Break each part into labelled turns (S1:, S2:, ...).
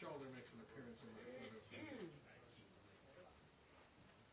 S1: Shoulder makes an appearance in the photo.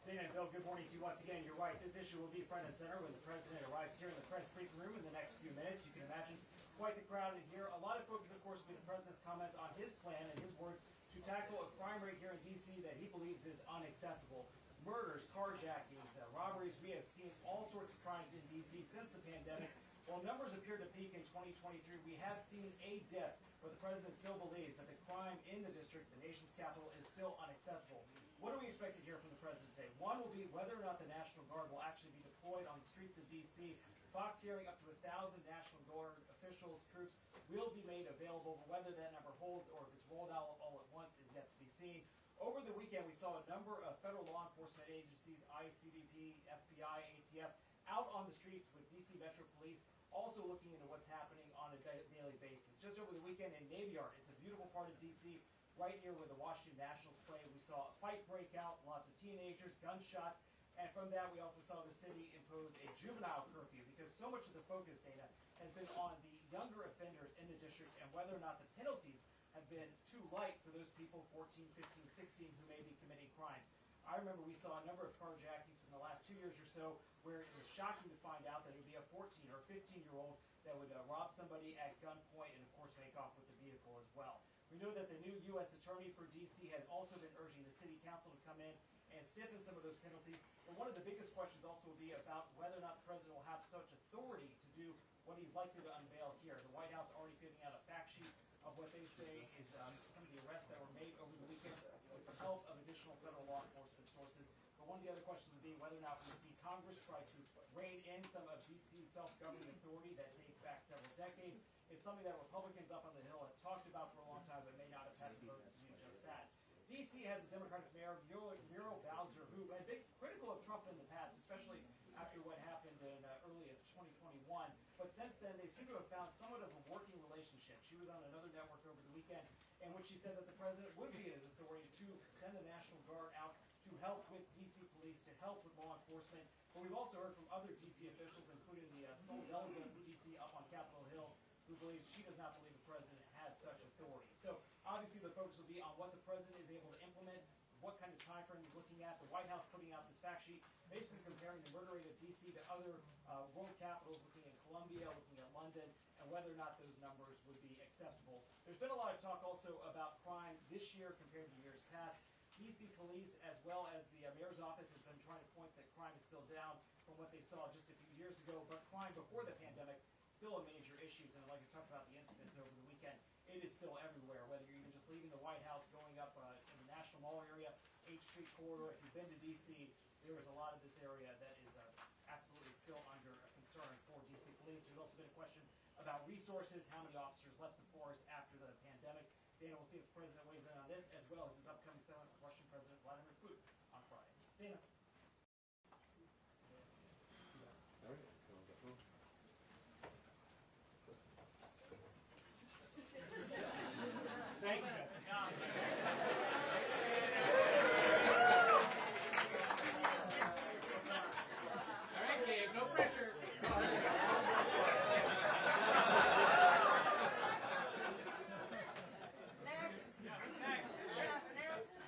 S2: Dana and Bill, good morning to you once again. You're right, this issue will be front and center when the President arrives here in the press briefing room in the next few minutes. You can imagine quite the crowd in here. A lot of focus, of course, will be the President's comments on his plan and his words to tackle a crime rate here in D.C. that he believes is unacceptable. Murders, carjackings, robberies. We have seen all sorts of crimes in D.C. since the pandemic. While numbers appear to peak in 2023, we have seen a dip, but the President still believes that the crime in the district, the nation's capital, is still unacceptable. What do we expect to hear from the President today? One will be whether or not the National Guard will actually be deployed on the streets of D.C. Fox hearing up to 1,000 National Guard officials, troops will be made available, but whether that number holds or if it's rolled out all at once is yet to be seen. Over the weekend, we saw a number of federal law enforcement agencies, ICE, CBP, FBI, ATF, out on the streets with D.C. Metro Police, also looking into what's happening on a daily basis. Just over the weekend in Navy Yard, it's a beautiful part of D.C., right near where the Washington Nationals play. We saw a fight break out, lots of teenagers, gunshots, and from that we also saw the city impose a juvenile curfew because so much of the focus, Dana, has been on the younger offenders in the district and whether or not the penalties have been too light for those people, 14, 15, 16, who may be committing crimes. I remember we saw a number of carjackings in the last 2 years or so where it was shocking to find out that it would be a 14 or 15-year-old that would rob somebody at gunpoint and, of course, make off with the vehicle as well. We know that the new U.S. Attorney for D.C. has also been urging the City Council to come in and stiffen some of those penalties. But one of the biggest questions also will be about whether or not the President will have such authority to do what he's likely to unveil here. The White House already putting out a fact sheet of what they say is some of the arrests that were made over the weekend with the help of additional federal law enforcement sources. But one of the other questions would be whether or not we see Congress try to rein in some of D.C.'s self-governing authority that dates back several decades. It's something that Republicans up on the Hill have talked about for a long time, but may not have had the votes to do just that. D.C. has a Democratic mayor, Muriel Bowser, who had been critical of Trump in the past, especially after what happened in early of 2021. But since then, they seem to have found somewhat of a working relationship. She was on another network over the weekend in which she said that the President would be in his authority to send the National Guard out to help with D.C. police, to help with law enforcement. But we've also heard from other D.C. officials, including the sole delegate of D.C. up on Capitol Hill, who believes she does not believe the President has such authority. So obviously the focus will be on what the President is able to implement, what kind of time frame he's looking at. The White House putting out this fact sheet, basically comparing the murder rate of D.C. to other world capitals, looking at Colombia, looking at London, and whether or not those numbers would be acceptable. There's been a lot of talk also about crime this year compared to years past. D.C. police, as well as the mayor's office, has been trying to point that crime is still down from what they saw just a few years ago, but crime before the pandemic still a major issue, and I'd like to talk about the incidents over the weekend. It is still everywhere, whether you're even just leaving the White House, going up in the National Mall area, 8th Street corridor. If you've been to D.C., there is a lot of this area that is absolutely still under a concern for D.C. police. There's also been a question about resources, how many officers left the force after the pandemic. Dana, we'll see if the President weighs in on this, as well as his upcoming summit with Russian President Vladimir Putin on Friday. Dana.
S1: All right.
S2: Thank you, guys.
S3: All right, Gabe, no pressure.
S4: Next.
S3: Next.
S4: Yeah, next.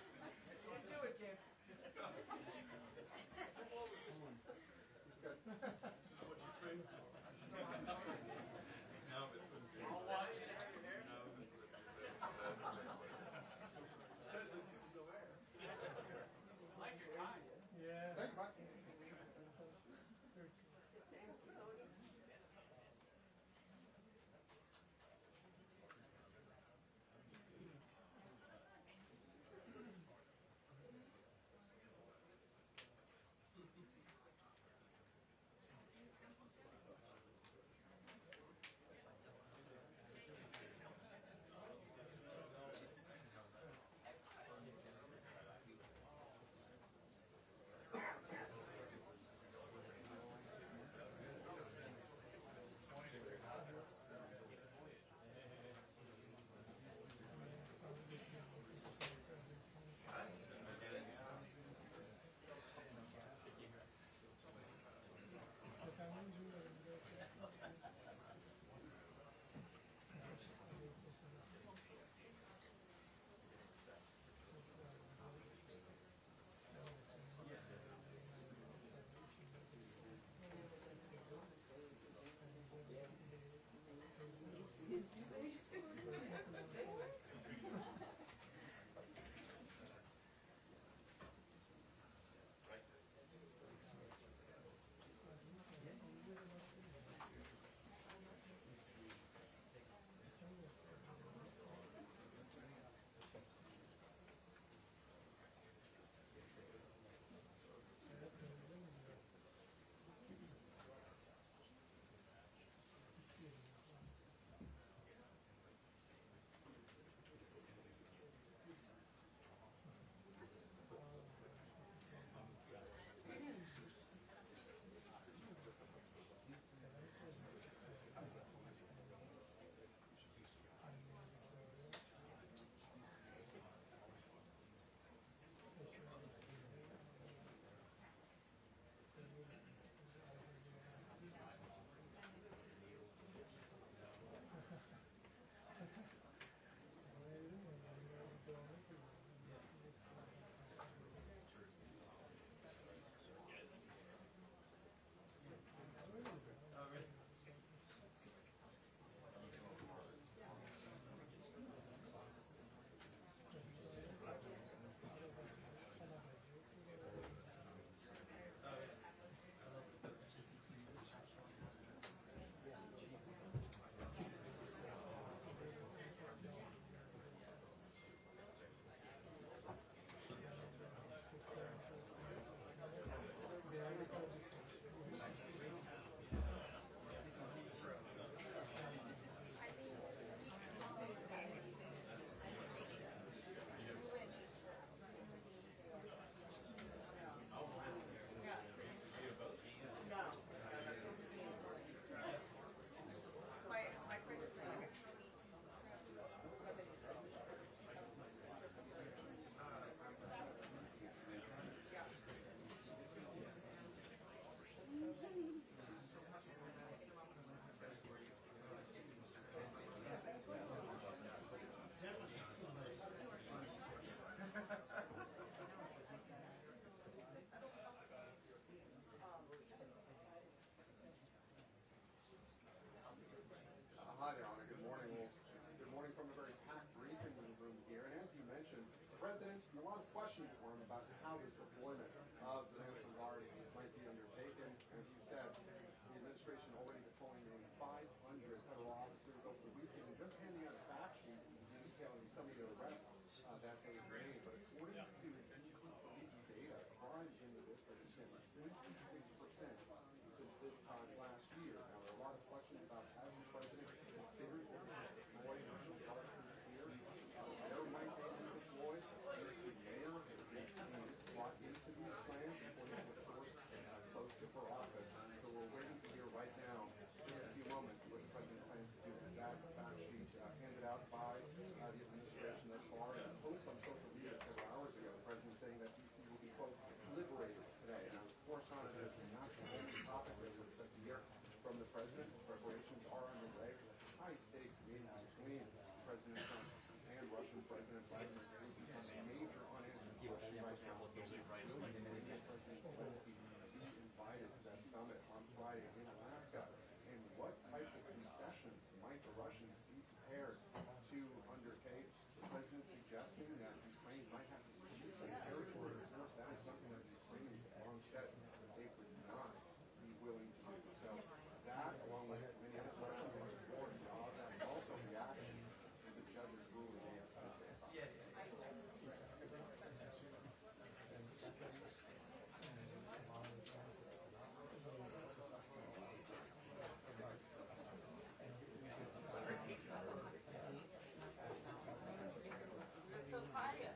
S4: about how this deployment of the National Guard might be undertaken. As you said, the administration already deploying nearly 500 federal officers over the weekend and just handing out a fact sheet detailing some of the arrests that they made. But according to DC police data, crime in the district has been 26% since this time last year. Now, there are a lot of questions about has the president considered deploying National Guard troops here? Where might they be deployed? The mayor has been brought into these plans according to a source close to her office. So we're waiting to hear right now, in a few moments, what the president plans to do with that fact sheet handed out by the administration thus far. And a post on social media several hours ago, the president saying that DC will be, quote, liberated today. And I was correspondent as not the only topic that we're expecting to hear from the president. Preparations are underway for the high-stakes meeting between President Trump and Russian President Vladimir Putin on a major unanswered question right now. Will President Zelensky be invited to that summit on Friday in Alaska? And what types of concessions might the Russians be prepared to undertake? The president suggesting that Ukraine might have to cede some territory. Of course, that is something that the Ukrainians have long said that they would not be willing to do. So that, along with many other questions on the board, all that is also reaction to the judge's ruling yesterday.
S5: So hi,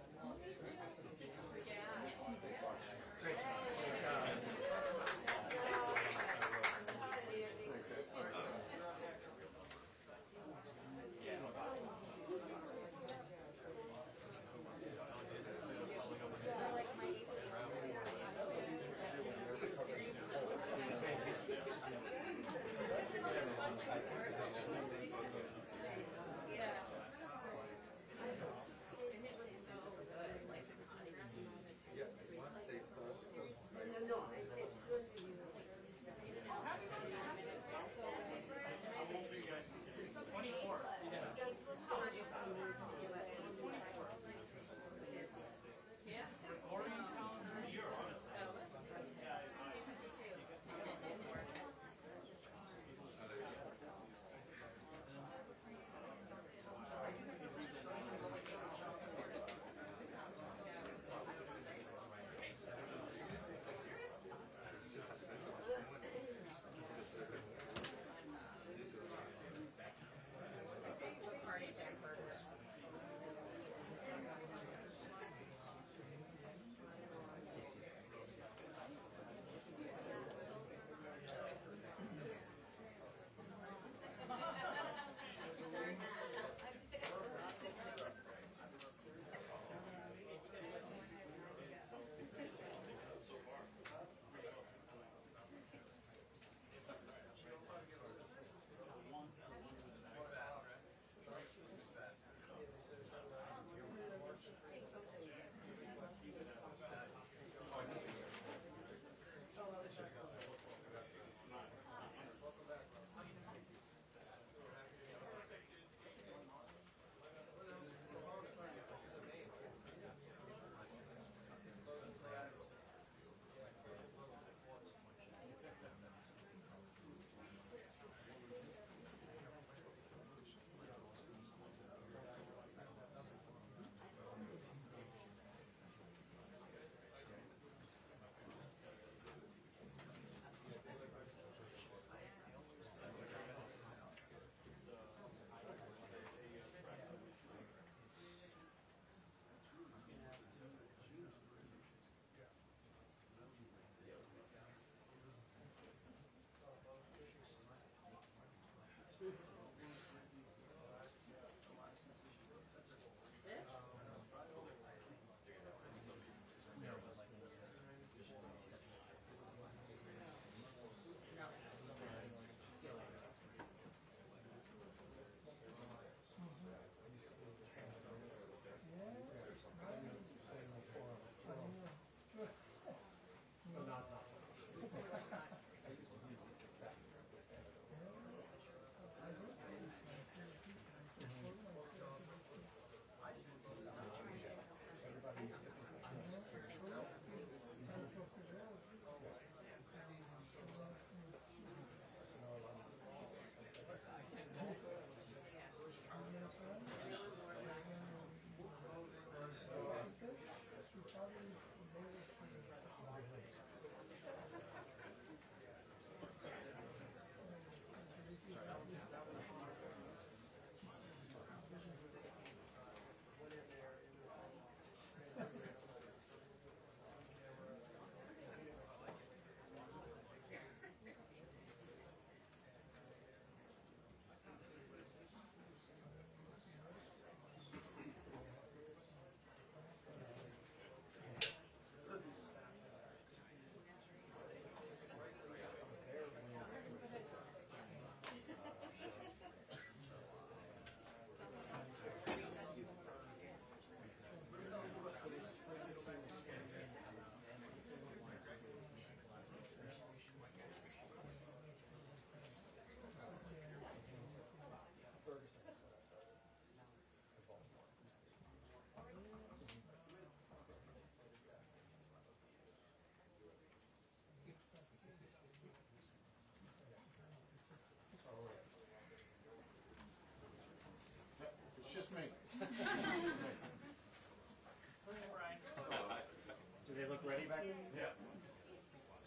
S2: Do they look ready back there?
S4: Yeah.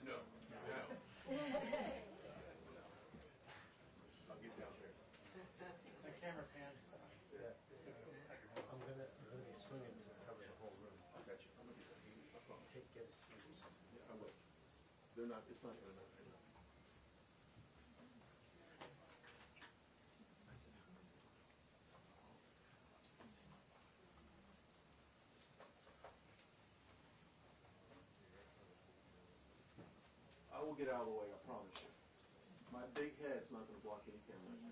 S4: No. No. I'll get down there.
S2: The camera pan.
S1: I'm gonna be swinging to cover the whole room.
S4: I got you. I'm gonna get that.
S1: Get a seat.
S4: Yeah, I will. They're not, it's not gonna matter. I will get out of the way, I promise you. My big head's not gonna block any cameras.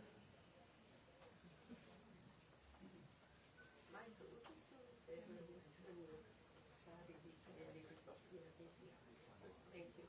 S5: Thank you.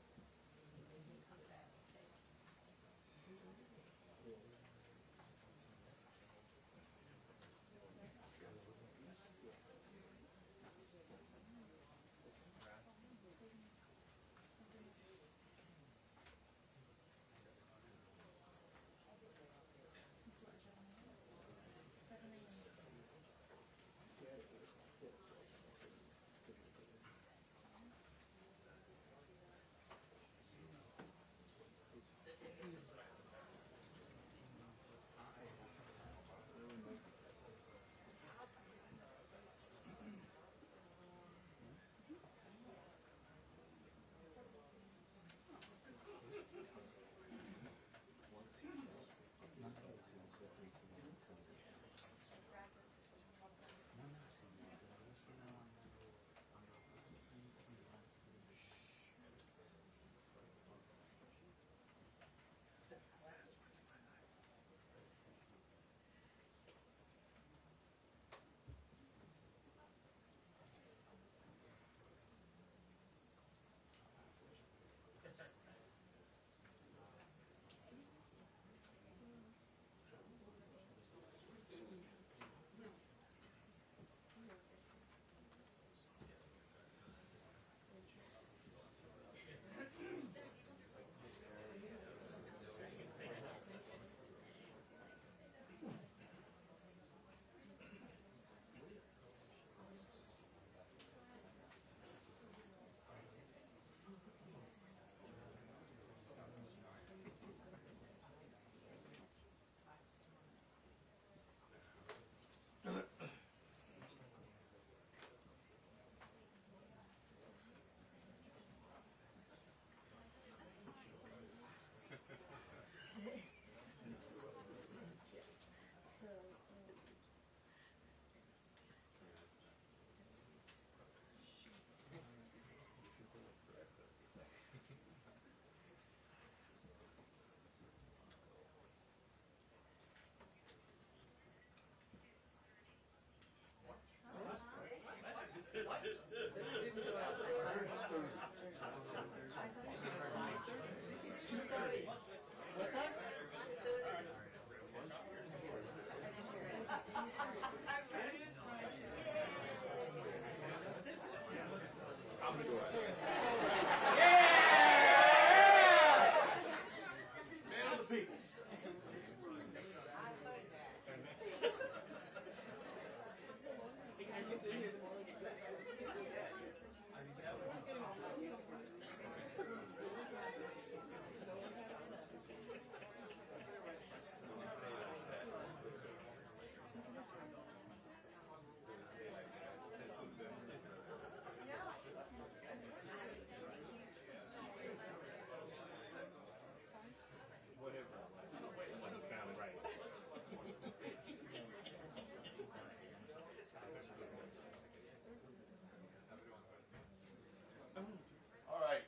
S4: All right.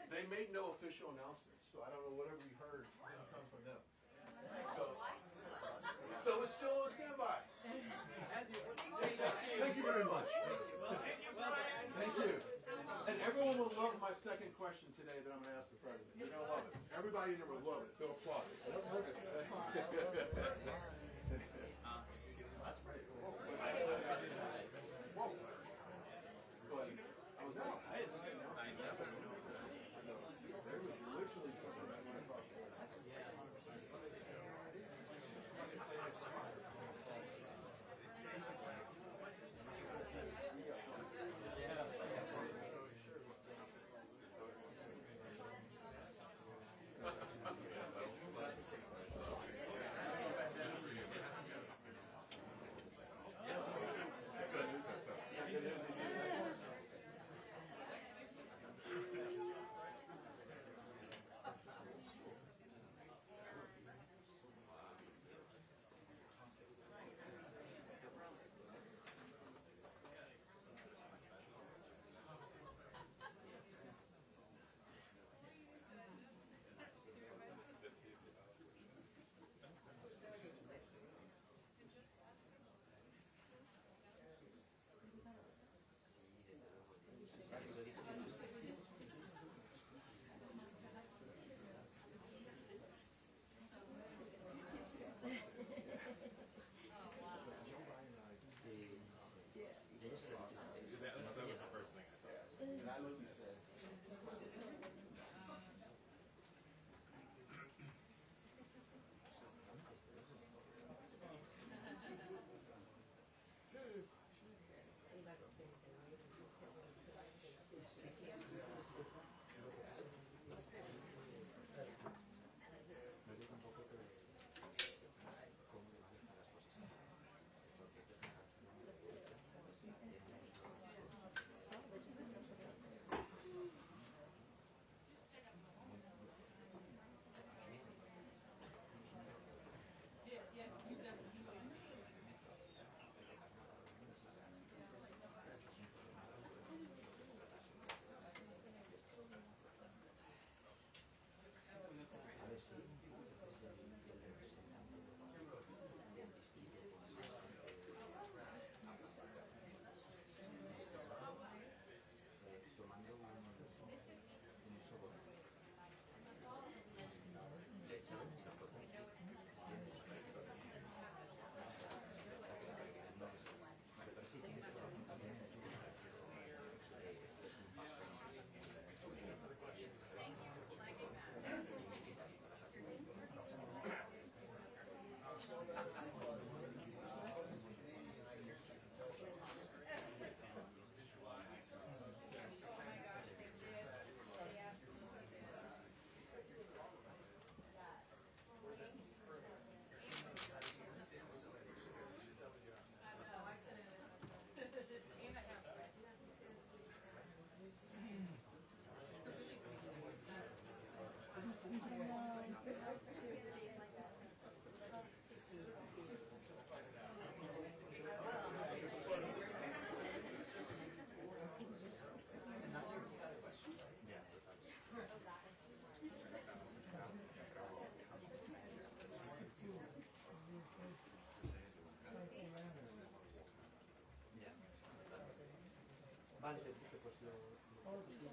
S4: They made no official announcements, so I don't know whatever we heard didn't come from them. So it's still a standby. Thank you very much. Thank you. And everyone will love my second question today that I'm going to ask the president. They're going to love it. Everybody in there will love it. They'll applaud it. That's pretty cool. Whoa. But I was out. I didn't see it. I never know. There was literally something right when I saw it.
S1: Antes, dice, pues lo sí, lo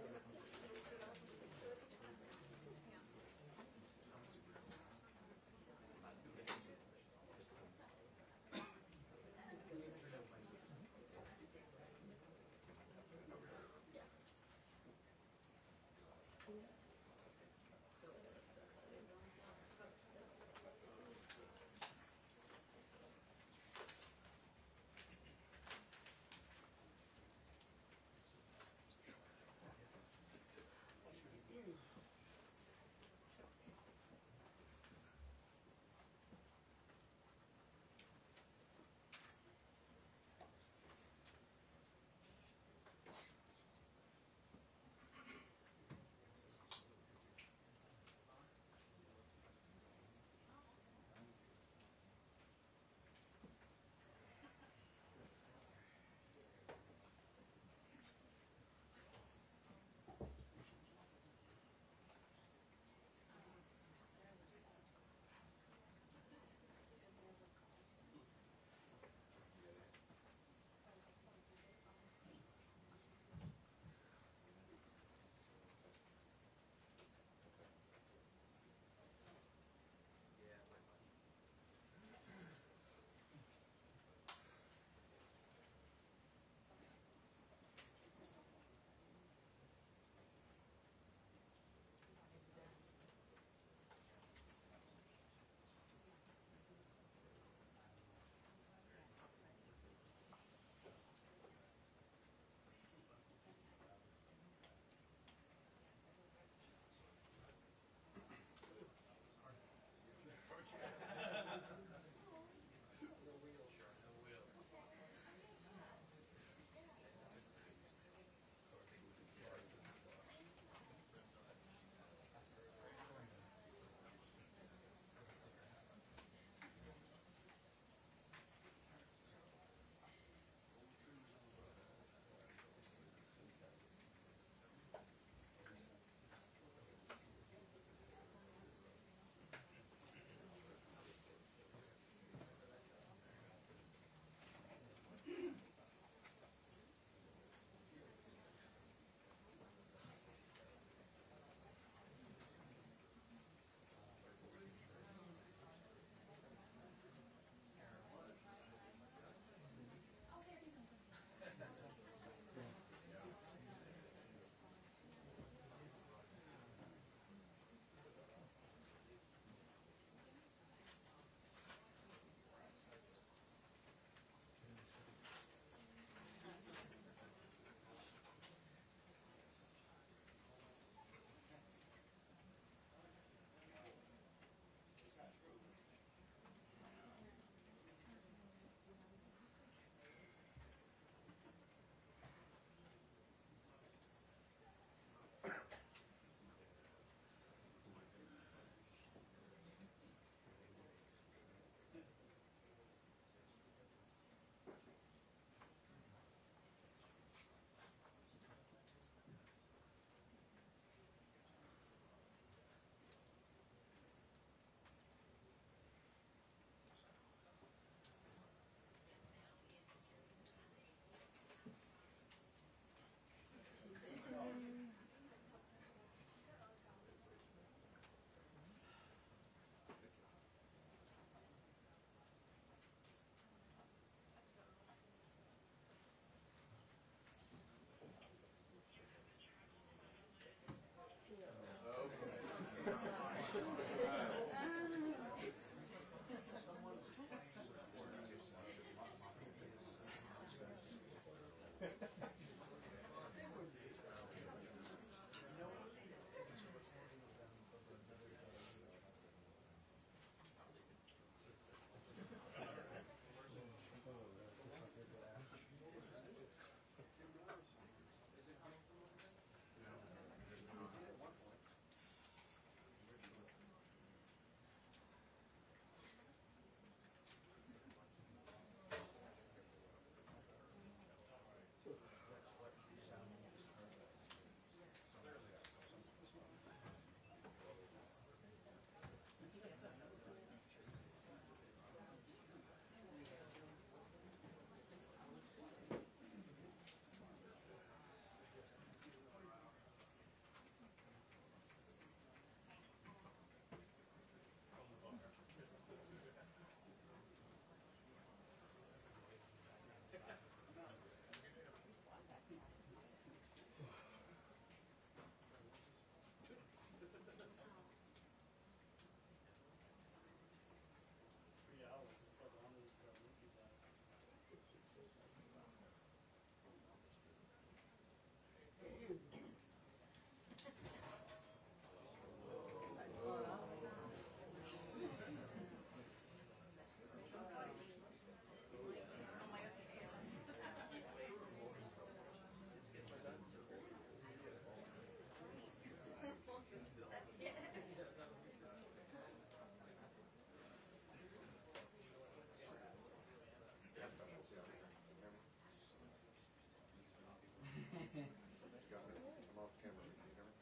S4: Got it. I'm off camera. Can you hear me?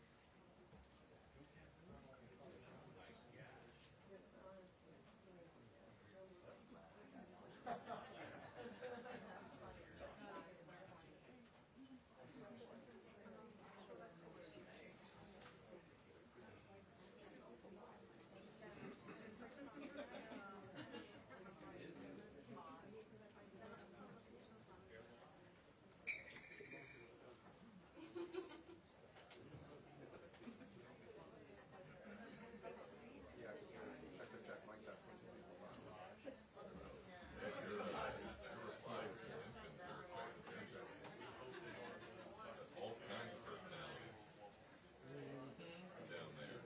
S4: Yeah, check, mic test.
S6: All kinds of personalities down there.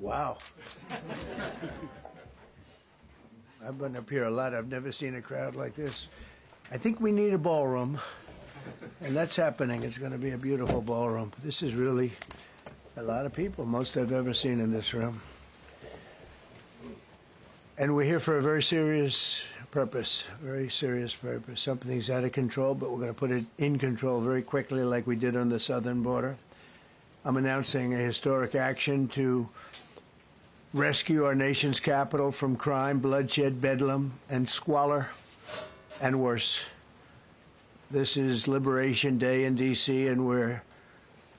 S7: Wow. I've been up here a lot. I've never seen a crowd like this. I think we need a ballroom, and that's happening. It's going to be a beautiful ballroom. This is really a lot of people, most I've ever seen in this room. And we're here for a very serious purpose, very serious purpose. Something's out of control, but we're going to put it in control very quickly like we did on the southern border. I'm announcing a historic action to rescue our nation's capital from crime, bloodshed, bedlam, and squalor, and worse. This is Liberation Day in D.C., and we're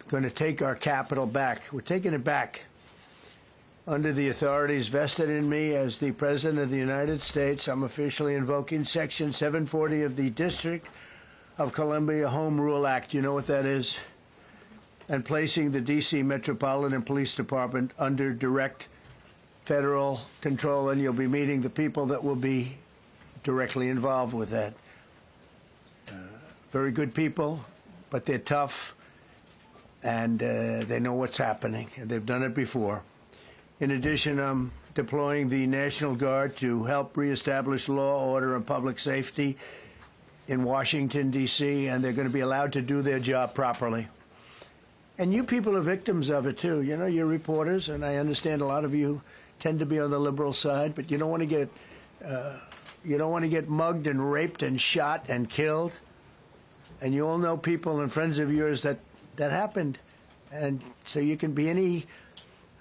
S7: going to take our capital back. We're taking it back under the authorities vested in me as the President of the United States. I'm officially invoking Section 740 of the District of Columbia Home Rule Act. You know what that is? And placing the D.C. Metropolitan Police Department under direct federal control, and you'll be meeting the people that will be directly involved with that. Very good people, but they're tough, and they know what's happening, and they've done it before. In addition, I'm deploying the National Guard to help reestablish law, order, and public safety in Washington, D.C., and they're going to be allowed to do their job properly. And you people are victims of it, too. You know, you're reporters, and I understand a lot of you tend to be on the liberal side, but you don't want to get mugged and raped and shot and killed. And you all know people and friends of yours that happened. And so you can be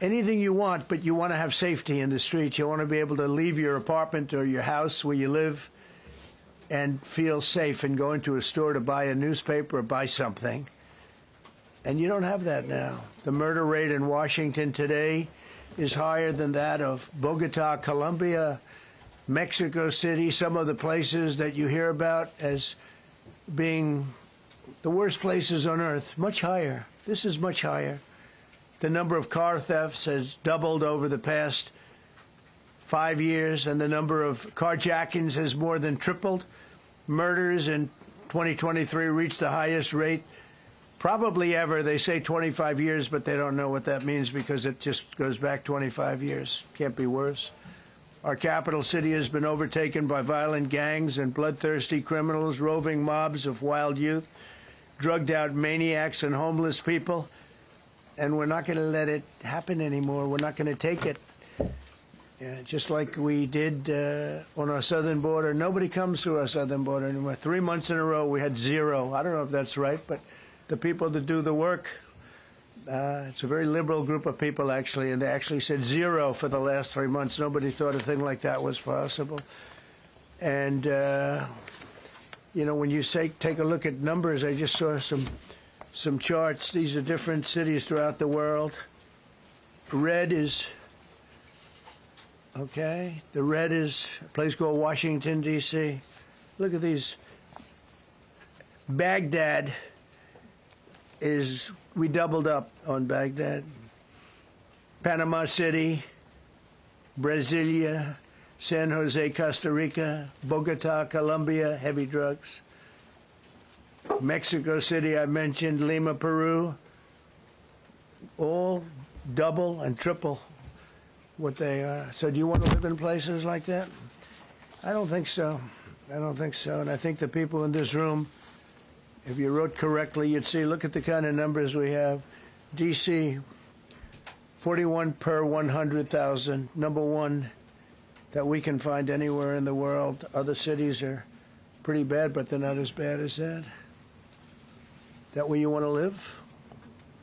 S7: anything you want, but you want to have safety in the streets. You want to be able to leave your apartment or your house where you live and feel safe and go into a store to buy a newspaper or buy something. And you don't have that now. The murder rate in Washington today is higher than that of Bogota, Colombia, Mexico City, some of the places that you hear about as being the worst places on earth, much higher. This is much higher. The number of car thefts has doubled over the past 5 years, and the number of carjackings has more than tripled. Murders in 2023 reached the highest rate probably ever. They say 25 years, but they don't know what that means because it just goes back 25 years. Can't be worse. Our capital city has been overtaken by violent gangs and bloodthirsty criminals, roving mobs of wild youth, drugged-out maniacs and homeless people. And we're not going to let it happen anymore. We're not going to take it. Just like we did on our southern border. Nobody comes through our southern border anymore. 3 months in a row, we had zero. I don't know if that's right, but the people that do the work, it's a very liberal group of people, actually, and they actually said zero for the last 3 months. Nobody thought a thing like that was possible. And, you know, when you say take a look at numbers, I just saw some charts. These are different cities throughout the world. Red is, okay, the red is a place called Washington, D.C. Look at these. Baghdad is, we doubled up on Baghdad. Panama City, Brasilia, San Jose, Costa Rica, Bogota, Colombia, heavy drugs. Mexico City, I mentioned, Lima, Peru, all double and triple what they are. So do you want to live in places like that? I don't think so. I don't think so. And I think the people in this room, if you wrote correctly, you'd see, look at the kind of numbers we have. D.C., 41 per 100,000, number one that we can find anywhere in the world. Other cities are pretty bad, but they're not as bad as that. Is that where you want to live?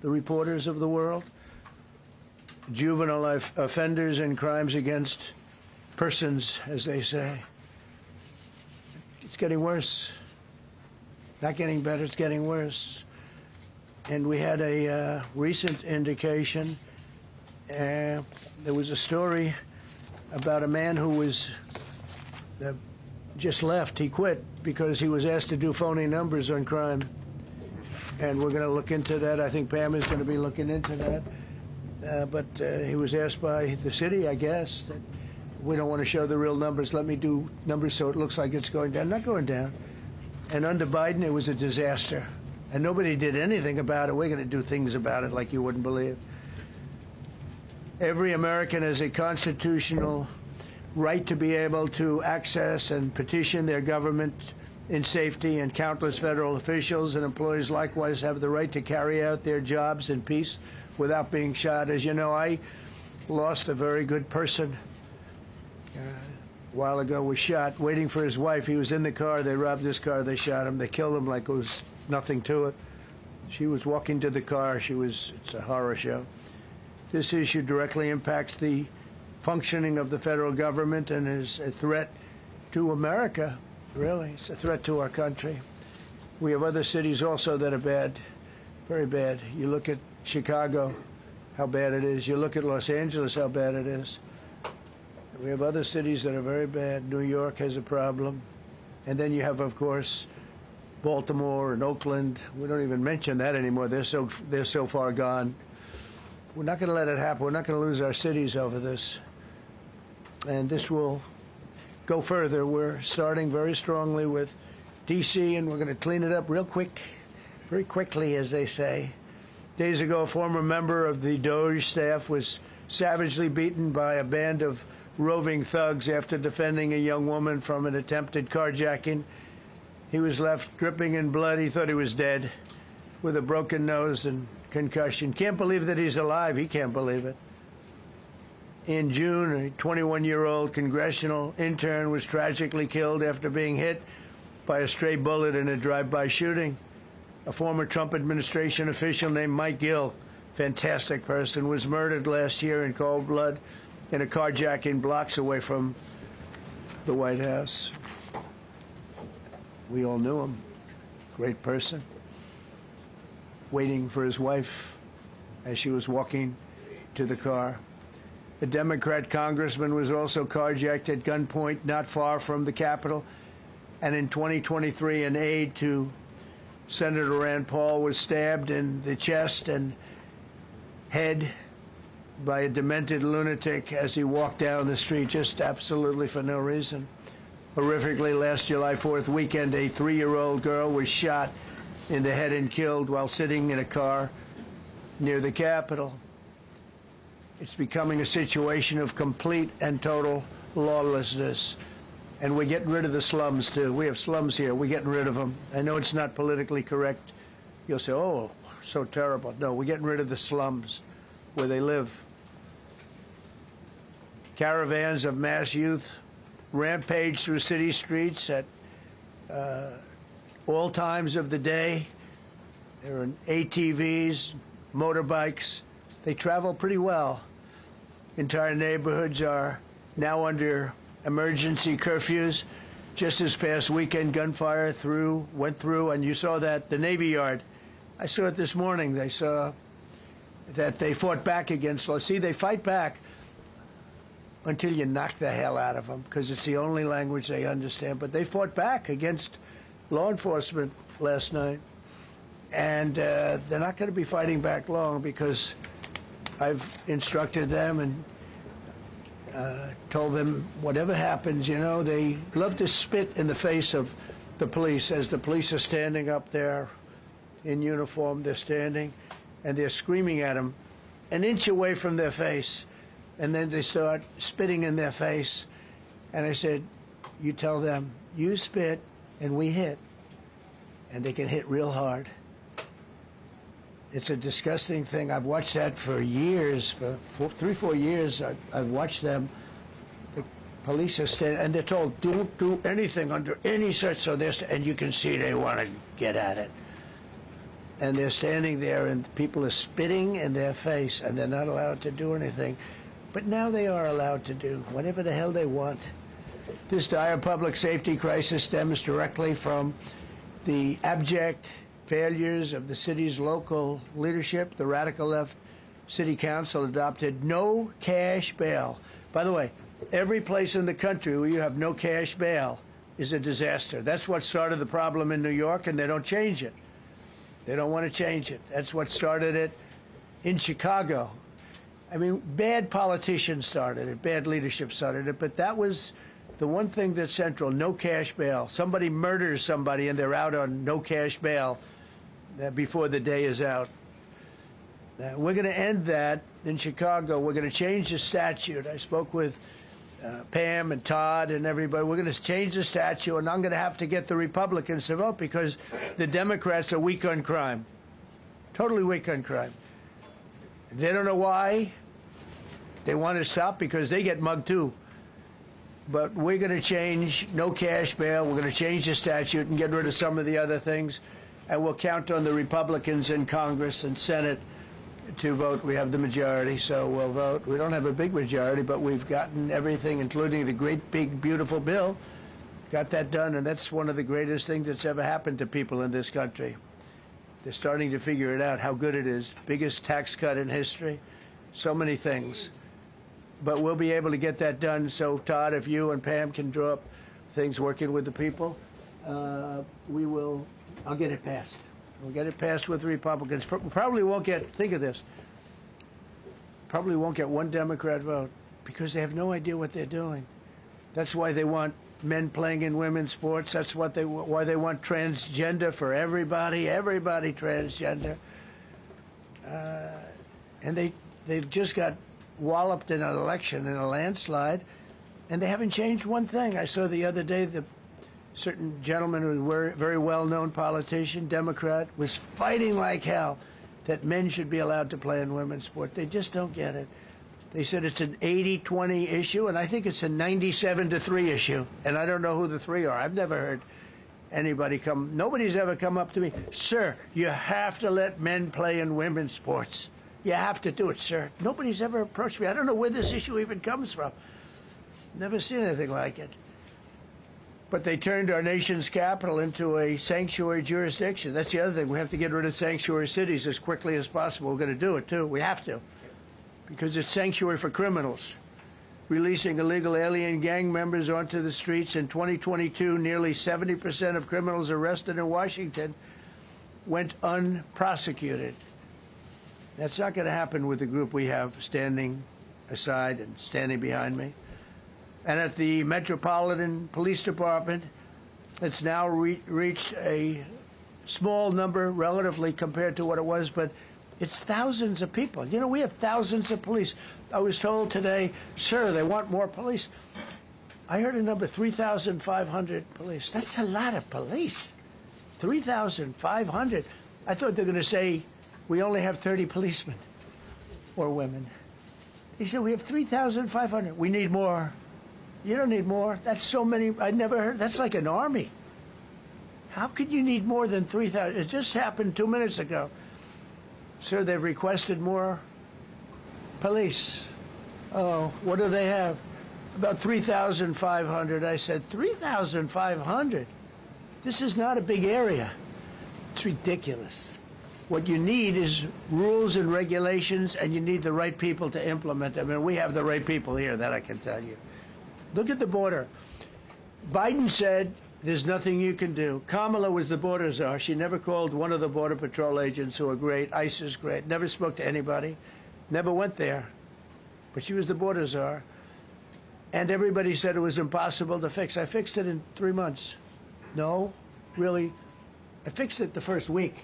S7: The reporters of the world? Juvenile offenders and crimes against persons, as they say. It's getting worse. Not getting better, it's getting worse. And we had a recent indication. There was a story about a man who was just left. He quit because he was asked to do phony numbers on crime. And we're going to look into that. I think Pam is going to be looking into that. But he was asked by the city, I guess, that we don't want to show the real numbers. Let me do numbers so it looks like it's going down. Not going down. And under Biden, it was a disaster. And nobody did anything about it. We're going to do things about it like you wouldn't believe. Every American has a constitutional right to be able to access and petition their government in safety, and countless federal officials and employees likewise have the right to carry out their jobs in peace without being shot. As you know, I lost a very good person a while ago, was shot waiting for his wife. He was in the car. They robbed his car. They shot him. They killed him like it was nothing to it. She was walking to the car. It's a horror show. This issue directly impacts the functioning of the federal government and is a threat to America. Really, it's a threat to our country. We have other cities also that are bad, very bad. You look at Chicago, how bad it is. You look at Los Angeles, how bad it is. We have other cities that are very bad. New York has a problem. And then you have, of course, Baltimore and Oakland. We don't even mention that anymore. They're so far gone. We're not going to let it happen. We're not going to lose our cities over this. And this will go further. We're starting very strongly with D.C., and we're going to clean it up real quick, very quickly, as they say. Days ago, a former member of the DOJ staff was savagely beaten by a band of roving thugs after defending a young woman from an attempted carjacking. He was left dripping in blood. He thought he was dead, with a broken nose and concussion. Can't believe that he's alive. He can't believe it. In June, a 21-year-old congressional intern was tragically killed after being hit by a stray bullet in a drive-by shooting. A former Trump administration official named Mike Gill, fantastic person, was murdered last year in cold blood in a carjacking blocks away from the White House. We all knew him. Great person. Waiting for his wife as she was walking to the car. A Democrat congressman was also carjacked at gunpoint not far from the Capitol. And in 2023, an aide to Senator Rand Paul was stabbed in the chest and head by a demented lunatic as he walked down the street, just absolutely for no reason. Horrifically, last July 4th weekend, a 3-year-old girl was shot in the head and killed while sitting in a car near the Capitol. It's becoming a situation of complete and total lawlessness. And we're getting rid of the slums, too. We have slums here. We're getting rid of them. I know it's not politically correct. You'll say, oh, so terrible. No, we're getting rid of the slums where they live. Caravans of mass youth rampage through city streets at all times of the day. There are ATVs, motorbikes. They travel pretty well. Entire neighborhoods are now under emergency curfews. Just this past weekend, gunfire went through, and you saw that, the Navy Yard. I saw it this morning. They saw that they fought back against law. See, they fight back until you knock the hell out of them, because it's the only language they understand. But they fought back against law enforcement last night. And they're not going to be fighting back long, because I've instructed them and told them whatever happens, you know, they love to spit in the face of the police. As the police are standing up there in uniform, they're standing and they're screaming at them an inch away from their face. And then they start spitting in their face. And I said, you tell them, you spit and we hit. And they can hit real hard. It's a disgusting thing. I've watched that for years, for 3-4 years. I've watched them. The police are standing, and they're told, don't do anything under any such, so and you can see they want to get at it. And they're standing there, and people are spitting in their face, and they're not allowed to do anything. But now they are allowed to do whatever the hell they want. This dire public safety crisis stems directly from the abject failures of the city's local leadership. The radical left city council adopted no cash bail. By the way, every place in the country where you have no cash bail is a disaster. That's what started the problem in New York, and they don't change it. They don't want to change it. That's what started it in Chicago. I mean, bad politicians started it, bad leadership started it, but that was the one thing that's central, no cash bail. Somebody murders somebody and they're out on no cash bail before the day is out. We're going to end that in Chicago. We're going to change the statute. I spoke with Pam and Todd and everybody. We're going to change the statute, and I'm going to have to get the Republicans to vote because the Democrats are weak on crime. Totally weak on crime. They don't know why. They want to stop because they get mugged too. But we're going to change no cash bail. We're going to change the statute and get rid of some of the other things. And we'll count on the Republicans in Congress and Senate to vote. We have the majority, so we'll vote. We don't have a big majority, but we've gotten everything, including the great, big, beautiful bill. Got that done, and that's one of the greatest things that's ever happened to people in this country. They're starting to figure it out, how good it is. Biggest tax cut in history. So many things. But we'll be able to get that done. So, Todd, if you and Pam can draw up things working with the people, we will. I'll get it passed. We'll get it passed with the Republicans. Probably won't get, think of this, probably won't get one Democrat vote because they have no idea what they're doing. That's why they want men playing in women's sports. That's why they want transgender for everybody transgender. And they just got walloped in an election, in a landslide, and they haven't changed one thing. I saw the other day the certain gentleman who was a very well-known politician, Democrat, was fighting like hell that men should be allowed to play in women's sport. They just don't get it. They said it's an 80-20 issue, and I think it's a 97-3 issue. And I don't know who the three are. I've never heard anybody nobody's ever come up to me, sir, you have to let men play in women's sports. You have to do it, sir. Nobody's ever approached me. I don't know where this issue even comes from. Never seen anything like it. But they turned our nation's capital into a sanctuary jurisdiction. That's the other thing. We have to get rid of sanctuary cities as quickly as possible. We're going to do it, too. We have to. Because it's sanctuary for criminals. Releasing illegal alien gang members onto the streets in 2022, nearly 70% of criminals arrested in Washington went unprosecuted. That's not going to happen with the group we have standing aside and standing behind me. And at the Metropolitan Police Department, it's now reached a small number relatively compared to what it was, but it's thousands of people. You know, we have thousands of police. I was told today, sir, they want more police. I heard a number, 3,500 police. That's a lot of police. 3,500. I thought they were going to say, we only have 30 policemen or women. He said, we have 3,500. We need more. You don't need more. That's so many. I never heard. That's like an army. How could you need more than 3,000? It just happened 2 minutes ago. Sir, they've requested more police. Oh, what do they have? About 3,500. I said, 3,500? This is not a big area. It's ridiculous. What you need is rules and regulations, and you need the right people to implement them. And we have the right people here, that I can tell you. Look at the border. Biden said there's nothing you can do. Kamala was the border czar. She never called one of the Border Patrol agents who are great. ICE is great. Never spoke to anybody. Never went there. But she was the border czar. And everybody said it was impossible to fix. I fixed it in 3 months. No, really. I fixed it the first week,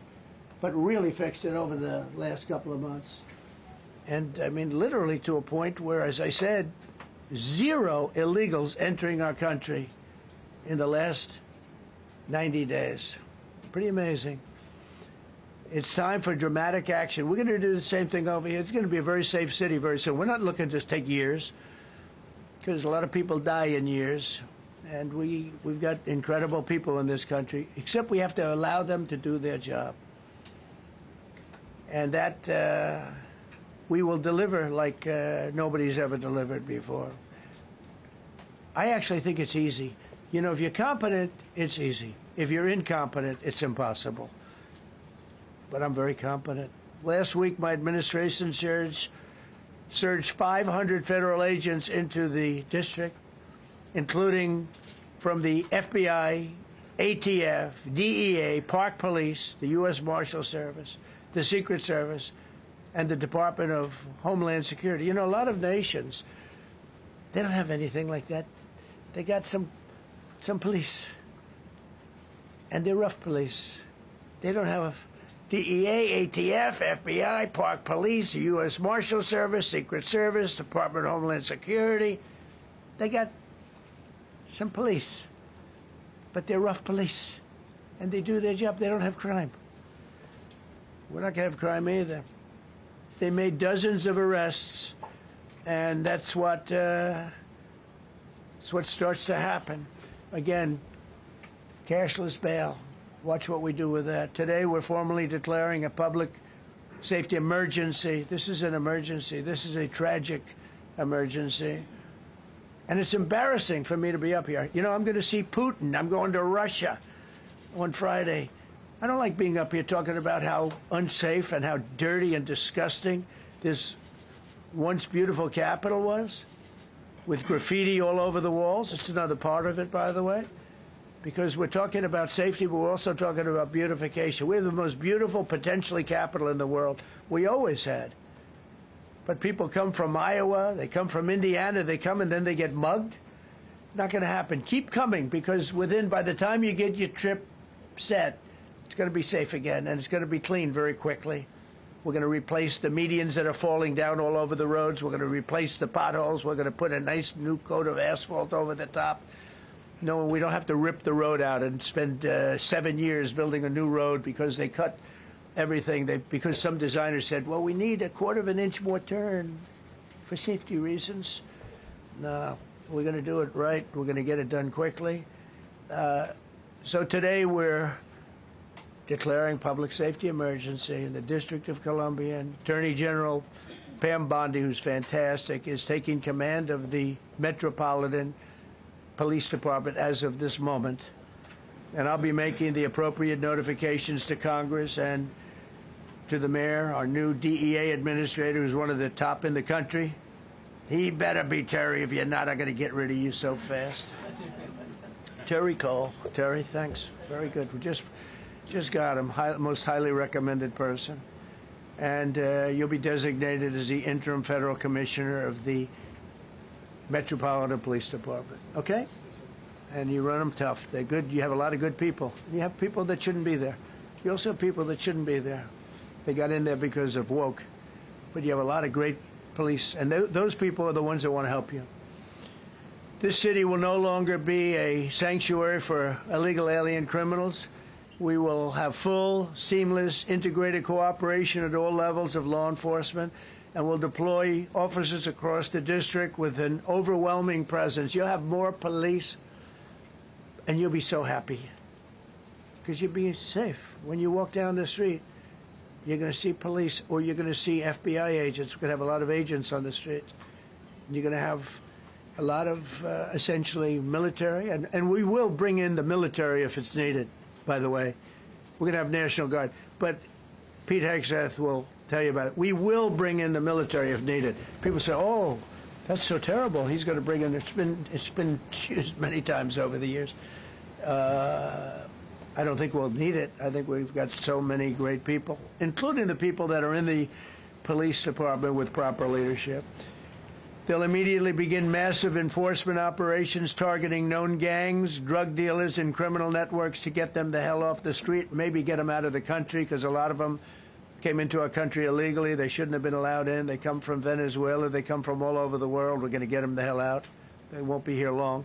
S7: but really fixed it over the last couple of months. And, I mean, literally to a point where, as I said, 0 illegals entering our country in the last 90 days. Pretty amazing. It's time for dramatic action. We're going to do the same thing over here. It's going to be a very safe city very soon. We're not looking to take years, because a lot of people die in years. And we've got incredible people in this country, except we have to allow them to do their job. And that we will deliver like nobody's ever delivered before. I actually think it's easy. You know, if you're competent, it's easy. If you're incompetent, it's impossible. But I'm very competent. Last week, my administration surged 500 federal agents into the district, including from the FBI, ATF, DEA, Park Police, the U.S. Marshal Service, the Secret Service, and the Department of Homeland Security. You know, a lot of nations, they don't have anything like that. They got some police, and they're rough police. They don't have DEA, ATF, FBI, Park Police, U.S. Marshal Service, Secret Service, Department of Homeland Security. They got some police, but they're rough police, and they do their job. They don't have crime. We're not going to have crime either. They made dozens of arrests, and that's what starts to happen. Again, cashless bail. Watch what we do with that. Today, we're formally declaring a public safety emergency. This is an emergency. This is a tragic emergency. And it's embarrassing for me to be up here. You know, I'm going to see Putin. I'm going to Russia on Friday. I don't like being up here talking about how unsafe and how dirty and disgusting this once beautiful capital was, with graffiti all over the walls. It's another part of it, by the way, because we're talking about safety, but we're also talking about beautification. We have the most beautiful, potentially, capital in the world. We always had. But people come from Iowa, they come from Indiana, they come and then they get mugged. Not going to happen. Keep coming, because by the time you get your trip set, it's going to be safe again, and it's going to be clean very quickly. We're going to replace the medians that are falling down all over the roads. We're going to replace the potholes. We're going to put a nice new coat of asphalt over the top. No, we don't have to rip the road out and spend 7 years building a new road because they cut everything. Because some designers said, well, we need a 1/4 of an inch more turn for safety reasons. No, we're going to do it right. We're going to get it done quickly. So today we're declaring public safety emergency in the District of Columbia. And Attorney General Pam Bondi, who's fantastic, is taking command of the Metropolitan Police Department as of this moment. And I'll be making the appropriate notifications to Congress and to the mayor, our new DEA administrator, who's one of the top in the country. He better be Terry. If you're not, I'm going to get rid of you so fast. Terry Cole. Terry, thanks. Very good. We just got him, most highly recommended person. And you'll be designated as the interim federal commissioner of the Metropolitan Police Department. Okay? And you run them tough. They're good. You have a lot of good people. You have people that shouldn't be there. You also have people that shouldn't be there. They got in there because of woke. But you have a lot of great police. And those people are the ones that want to help you. This city will no longer be a sanctuary for illegal alien criminals. We will have full, seamless, integrated cooperation at all levels of law enforcement, and we'll deploy officers across the district with an overwhelming presence. You'll have more police, and you'll be so happy because you'll be safe. When you walk down the street, you're going to see police, or you're going to see FBI agents. We're going to have a lot of agents on the street. You're going to have a lot of essentially military, and we will bring in the military if it's needed. By the way, we're going to have National Guard, but Pete Hegseth will tell you about it. We will bring in the military if needed. People say, "Oh, that's so terrible." He's going to bring in. It's been used many times over the years. I don't think we'll need it. I think we've got so many great people, including the people that are in the police department with proper leadership. They'll immediately begin massive enforcement operations targeting known gangs, drug dealers, and criminal networks to get them the hell off the street, maybe get them out of the country, because a lot of them came into our country illegally. They shouldn't have been allowed in. They come from Venezuela. They come from all over the world. We're going to get them the hell out. They won't be here long.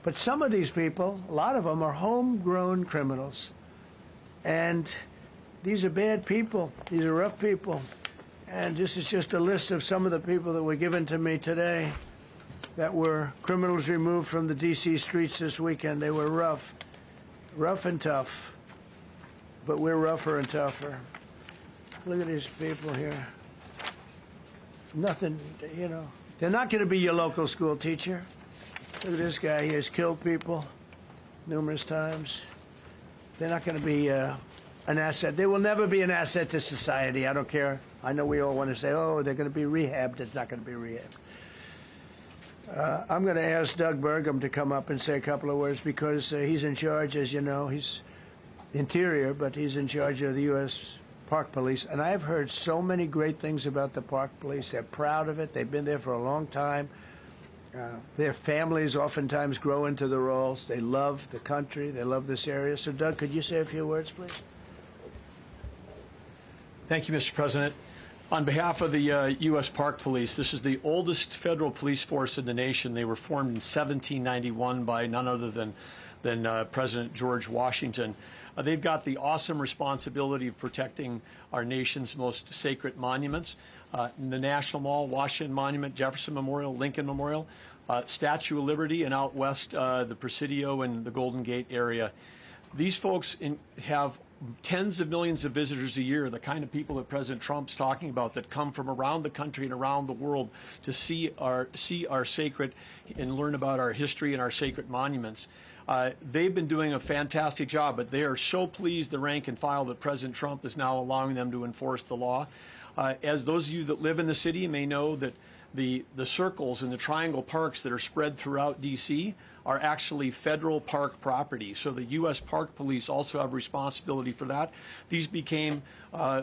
S7: But some of these people, a lot of them, are homegrown criminals. And these are bad people. These are rough people. And this is just a list of some of the people that were given to me today that were criminals removed from the D.C. streets this weekend. They were rough and tough, but we're rougher and tougher. Look at these people here. Nothing, you know. They're not going to be your local school teacher. Look at this guy. He has killed people numerous times. They're not going to be an asset. They will never be an asset to society. I don't care. I know we all want to say, oh, they're going to be rehabbed. It's not going to be rehabbed. I'm going to ask Doug Burgum to come up and say a couple of words because he's in charge, as you know. He's Interior, but he's in charge of the U.S. Park Police. And I've heard so many great things about the Park Police. They're proud of it. They've been there for a long time. Their families oftentimes grow into the roles. They love the country. They love this area. So, Doug, could you say a few words, please?
S8: Thank you, Mr. President. On behalf of the U.S. Park Police, this is the oldest federal police force in the nation. They were formed in 1791 by none other than President George Washington. They've got the awesome responsibility of protecting our nation's most sacred monuments. The National Mall, Washington Monument, Jefferson Memorial, Lincoln Memorial, Statue of Liberty, and out west, the Presidio and the Golden Gate area. These folks have tens of millions of visitors a year, the kind of people that President Trump's talking about that come from around the country and around the world to see our sacred and learn about our history and our sacred monuments. They've been doing a fantastic job, but they are so pleased, the rank and file, that President Trump is now allowing them to enforce the law. As those of you that live in the city may know, that the circles and the triangle parks that are spread throughout D.C. are actually federal park property. So the U.S. Park Police also have responsibility for that. These became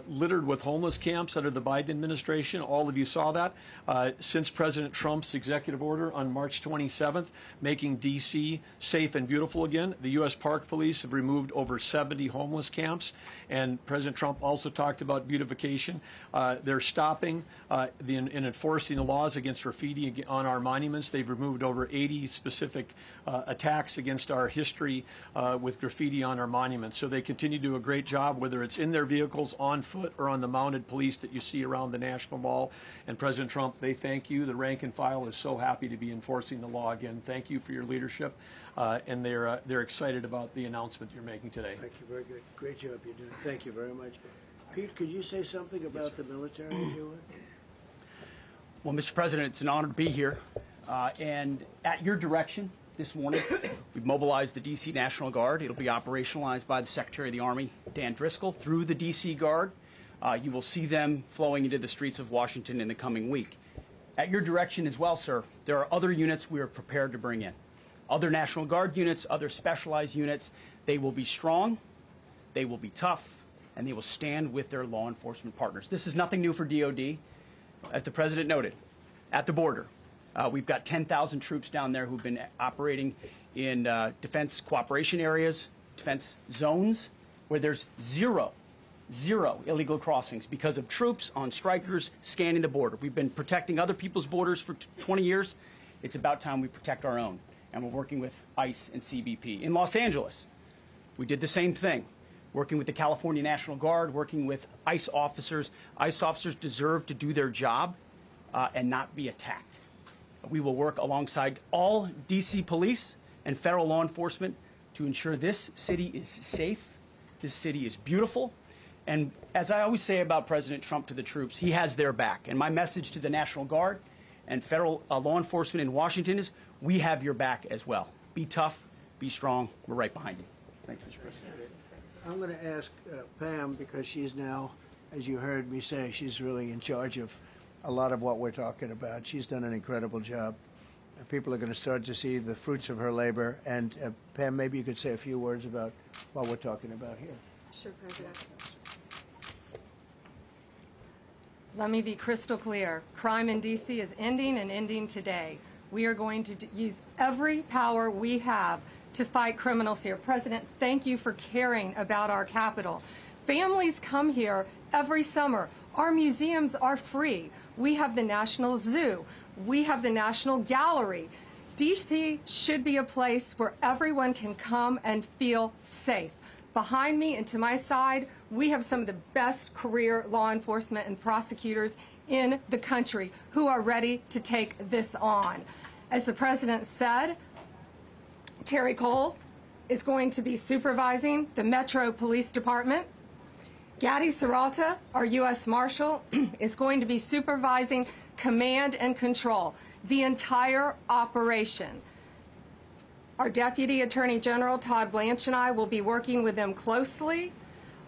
S8: littered with homeless camps under the Biden administration. All of you saw that. Since President Trump's executive order on March 27th, making D.C. safe and beautiful again, the U.S. Park Police have removed over 70 homeless camps. And President Trump also talked about beautification. They're stopping and enforcing the laws against graffiti on our monuments. They've removed over 80 specific attacks against our history with graffiti on our monuments. So they continue to do a great job, whether it's in their vehicles, on foot, or on the mounted police that you see around the National Mall. And President Trump, they thank you. The rank and file is so happy to be enforcing the law again. Thank you for your leadership, and they're excited about the announcement you're making today.
S7: Thank you. Very good. Great job you're doing. Thank you very much. Pete, could you say something about the military, if you would?
S9: Well, Mr. President, it's an honor to be here. And at your direction this morning, we've mobilized the D.C. National Guard. It'll be operationalized by the Secretary of the Army, Dan Driscoll, through the D.C. Guard. You will see them flowing into the streets of Washington in the coming week. At your direction as well, sir, there are other units we are prepared to bring in. Other National Guard units, other specialized units. They will be strong, they will be tough, and they will stand with their law enforcement partners. This is nothing new for DOD. As the President noted, at the border, we've got 10,000 troops down there who've been operating in defense cooperation areas, defense zones, where there's zero illegal crossings because of troops on strikers scanning the border. We've been protecting other people's borders for 20 years. It's about time we protect our own, and we're working with ICE and CBP. In Los Angeles, we did the same thing, working with the California National Guard, working with ICE officers. ICE officers deserve to do their job and not be attacked. We will work alongside all D.C. police and federal law enforcement to ensure this city is safe, this city is beautiful, and as I always say about President Trump to the troops, he has their back. And my message to the National Guard and federal law enforcement in Washington is, we have your back as well. Be tough, be strong, we're right behind you. Thank you, Mr. President.
S7: I'm going to ask Pam, because she's now, as you heard me say, she's really in charge of a lot of what we're talking about. She's done an incredible job. People are going to start to see the fruits of her labor. And Pam, maybe you could say a few words about what we're talking about here.
S5: Sure, President.
S10: Let me be crystal clear. Crime in D.C. is ending, and ending today. We are going to use every power we have to fight criminals here. President, thank you for caring about our capital. Families come here every summer. Our museums are free. We have the National Zoo. We have the National Gallery. D.C. should be a place where everyone can come and feel safe. Behind me and to my side, we have some of the best career law enforcement and prosecutors in the country who are ready to take this on. As the President said, Terry Cole is going to be supervising the Metro Police Department. Gaddy Serralta, our U.S. Marshal, is going to be supervising command and control, the entire operation. Our Deputy Attorney General, Todd Blanche, and I will be working with them closely,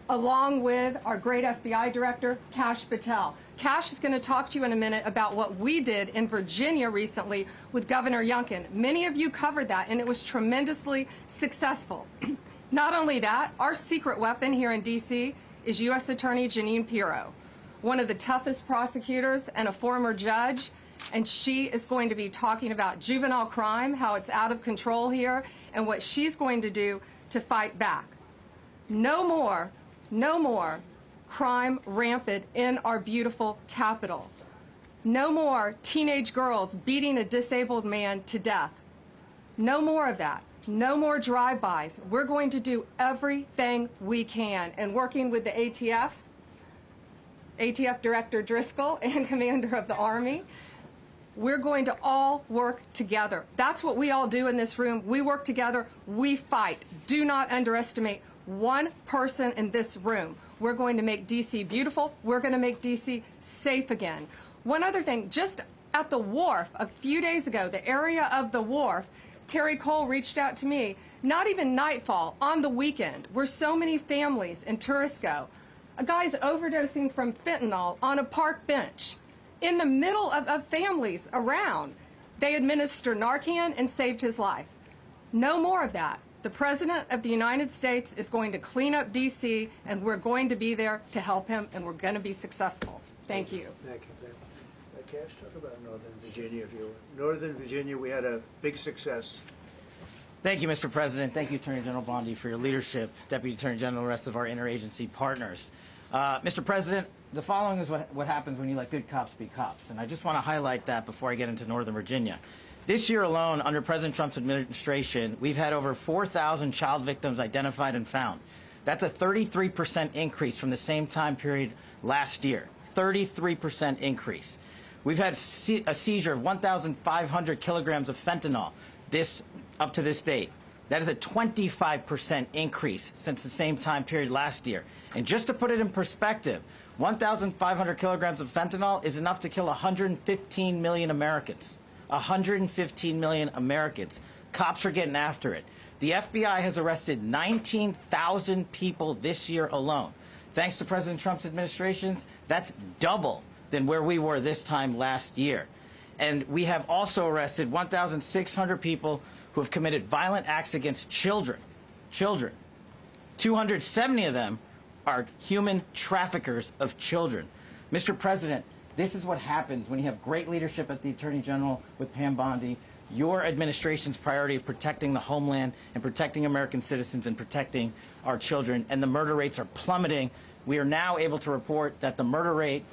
S10: along with our great FBI Director, Kash Patel. Kash is going to talk to you in a minute about what we did in Virginia recently with Governor Youngkin. Many of you covered that, and it was tremendously successful. Not only that, our secret weapon here in D.C. is U.S. Attorney Jeanine Pirro, one of the toughest prosecutors and a former judge. And she is going to be talking about juvenile crime, how it's out of control here, and what she's going to do to fight back. No more crime rampant in our beautiful capital. No more teenage girls beating a disabled man to death. No more of that. No more drive-bys. We're going to do everything we can. And working with the ATF Director Driscoll and Commander of the Army, we're going to all work together. That's what we all do in this room. We work together. We fight. Do not underestimate one person in this room. We're going to make D.C. beautiful. We're going to make D.C. safe again. One other thing, just at the wharf a few days ago, the area of the wharf, Terry Cole reached out to me, not even nightfall, on the weekend, where so many families and tourists go. A guy's overdosing from fentanyl on a park bench in the middle of families around. They administered Narcan and saved his life. No more of that. The President of the United States is going to clean up D.C., and we're going to be there to help him, and we're going to be successful. Thank you.
S7: Thank you. Cash, talk about Northern Virginia. If you were Northern Virginia, we had a big success.
S11: Thank you, Mr. President. Thank you, Attorney General Bondi, for your leadership, Deputy Attorney General, and the rest of our interagency partners. Mr. President, the following is what happens when you let good cops be cops, and I just want to highlight that before I get into Northern Virginia. This year alone, under President Trump's administration, we've had over 4,000 child victims identified and found. That's a 33% increase from the same time period last year. 33% increase. We've had a seizure of 1,500 kilograms of fentanyl up to this date. That is a 25% increase since the same time period last year. And just to put it in perspective, 1,500 kilograms of fentanyl is enough to kill 115 million Americans. 115 million Americans. Cops are getting after it. The FBI has arrested 19,000 people this year alone. Thanks to President Trump's administrations, that's double than where we were this time last year. And we have also arrested 1,600 people who have committed violent acts against children. 270 of them are human traffickers of children. Mr. President, this is what happens when you have great leadership at the Attorney General with Pam Bondi, your administration's priority of protecting the homeland and protecting American citizens and protecting our children, and the murder rates are plummeting. We are now able to report that the murder rate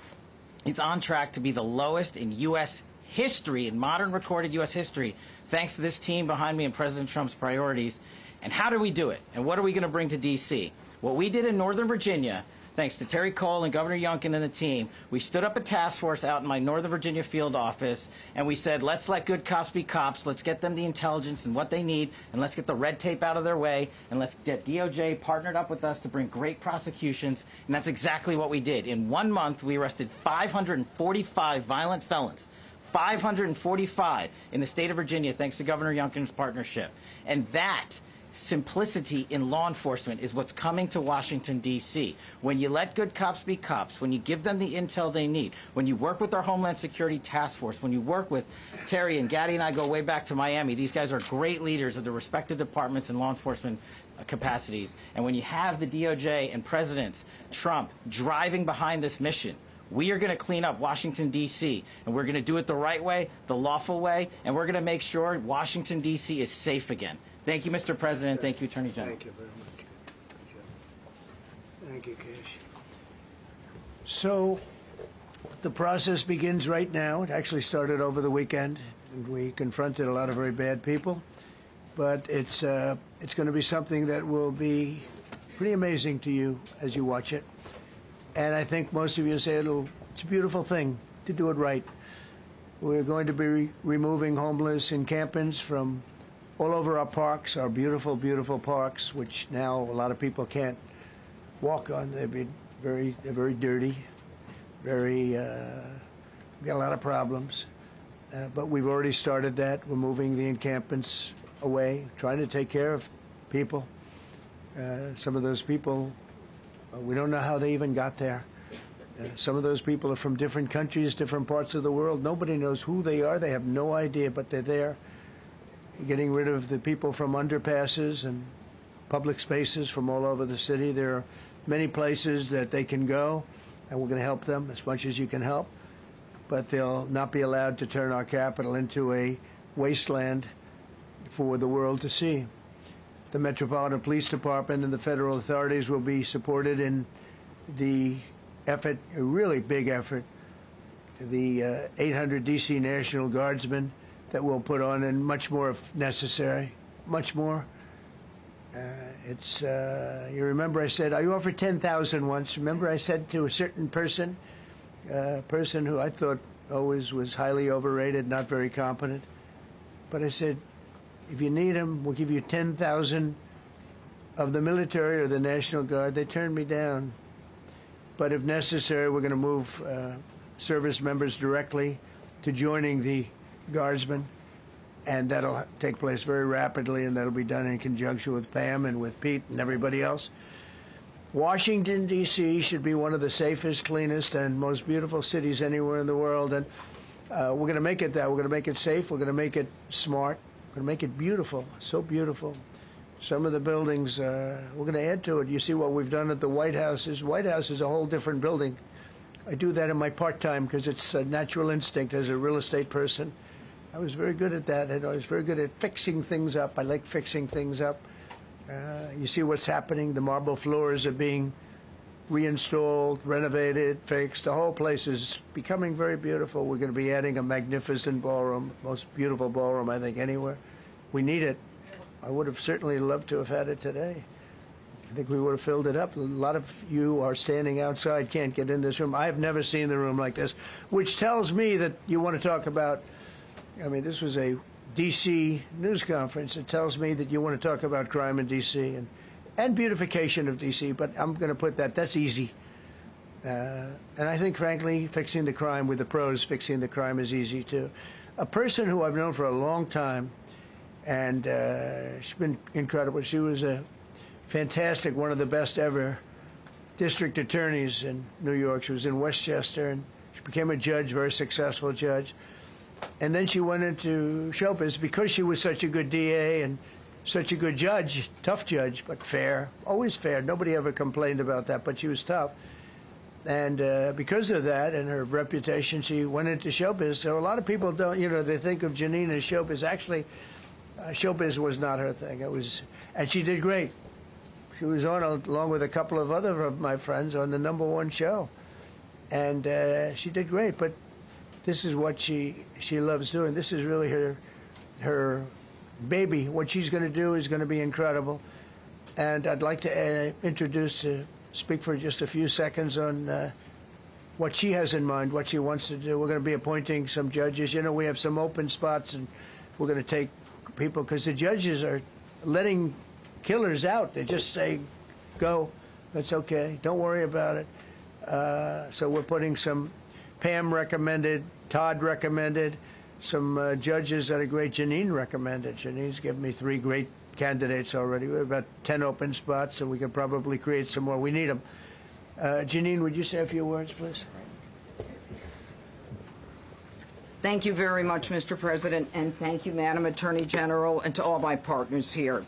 S11: is on track to be the lowest in U.S. history, in modern recorded U.S. history, thanks to this team behind me and President Trump's priorities. And how do we do it? And what are we going to bring to D.C.? What we did in Northern Virginia, thanks to Terry Cole and Governor Youngkin and the team, we stood up a task force out in my Northern Virginia field office, and we said, let's let good cops be cops, let's get them the intelligence and what they need, and let's get the red tape out of their way, and let's get DOJ partnered up with us to bring great prosecutions, and that's exactly what we did. In 1 month, we arrested 545 violent felons. 545 in the state of Virginia, thanks to Governor Youngkin's partnership. And that simplicity in law enforcement is what's coming to Washington, D.C. When you let good cops be cops, when you give them the intel they need, when you work with our Homeland Security Task Force, when you work with Terry and Gaddy and I go way back to Miami, these guys are great leaders of the respective departments and law enforcement capacities. And when you have the DOJ and President Trump driving behind this mission, we are going to clean up Washington, D.C., and we're going to do it the right way, the lawful way, and we're going to make sure Washington, D.C. is safe again. Thank you, Mr. President. Thank you, Attorney General.
S7: Thank you very much. Thank you, Cash. So the process begins right now. It actually started over the weekend, and we confronted a lot of very bad people. But it's going to be something that will be pretty amazing to you as you watch it. And I think most of you say it's a beautiful thing to do it right. We're going to be removing homeless encampments from all over our parks, our beautiful, beautiful parks, which now a lot of people can't walk on. They're very dirty, we got a lot of problems. But we've already started that. We're moving the encampments away, trying to take care of people. Some of those people, we don't know how they even got there. Some of those people are from different countries, different parts of the world. Nobody knows who they are. They have no idea, but they're there. We're getting rid of the people from underpasses and public spaces from all over the city. There are many places that they can go, and we're going to help them as much as you can help. But they'll not be allowed to turn our capital into a wasteland for the world to see. The Metropolitan Police Department and the federal authorities will be supported in the effort, a really big effort, the 800 D.C. National Guardsmen that we'll put on, and much more if necessary, much more. You remember I said, I offered 10,000 once. Remember I said to a certain person, person who I thought always was highly overrated, not very competent, but I said, if you need them, we'll give you 10,000 of the military or the National Guard. They turned me down. But if necessary, we're going to move service members directly to joining the Guardsmen, and that'll take place very rapidly, and that'll be done in conjunction with Pam and with Pete and everybody else. Washington, D.C. should be one of the safest, cleanest, and most beautiful cities anywhere in the world, and we're going to make it that. We're going to make it safe. We're going to make it smart. We're going to make it beautiful, so beautiful. Some of the buildings, we're going to add to it. You see what we've done at the White House. White House is a whole different building. I do that in my part-time because it's a natural instinct as a real estate person. I was very good at that, and I was very good at fixing things up. I like fixing things up. You see what's happening. The marble floors are being reinstalled, renovated, fixed. The whole place is becoming very beautiful. We're going to be adding a magnificent ballroom, most beautiful ballroom, I think, anywhere. We need it. I would have certainly loved to have had it today. I think we would have filled it up. A lot of you are standing outside, can't get in this room. I have never seen the room like this, which tells me that you want to talk about, I mean, this was a D.C. news conference. It tells me that you want to talk about crime in D.C. and beautification of D.C., but I'm going to put that's easy. And I think, frankly, fixing the crime with the pros, fixing the crime is easy, too. A person who I've known for a long time, and she's been incredible. She was a fantastic, one of the best ever district attorneys in New York. She was in Westchester, and she became a judge, very successful judge. And then she went into showbiz because she was such a good DA and such a good judge, tough judge, but fair, always fair. Nobody ever complained about that, but she was tough. And because of that and her reputation, she went into showbiz. So a lot of people don't, they think of Janine as showbiz. Actually, showbiz was not her thing. And she did great. She was on, along with a couple of other of my friends, on the #1 show. And she did great, but this is what she loves doing. This is really her baby. What she's going to do is going to be incredible. And I'd like to speak for just a few seconds on what she has in mind, what she wants to do. We're going to be appointing some judges. We have some open spots, and we're going to take people, because the judges are letting killers out. They just say, go, that's okay, don't worry about it. So we're putting some, Pam recommended, Todd recommended, some judges that are great. Janine recommended. Janine's given me 3 great candidates already. We have about 10 open spots, so we can probably create some more. We need them. Janine, would you say a few words, please?
S12: Thank you very much, Mr. President, and thank you, Madam Attorney General, and to all my partners here.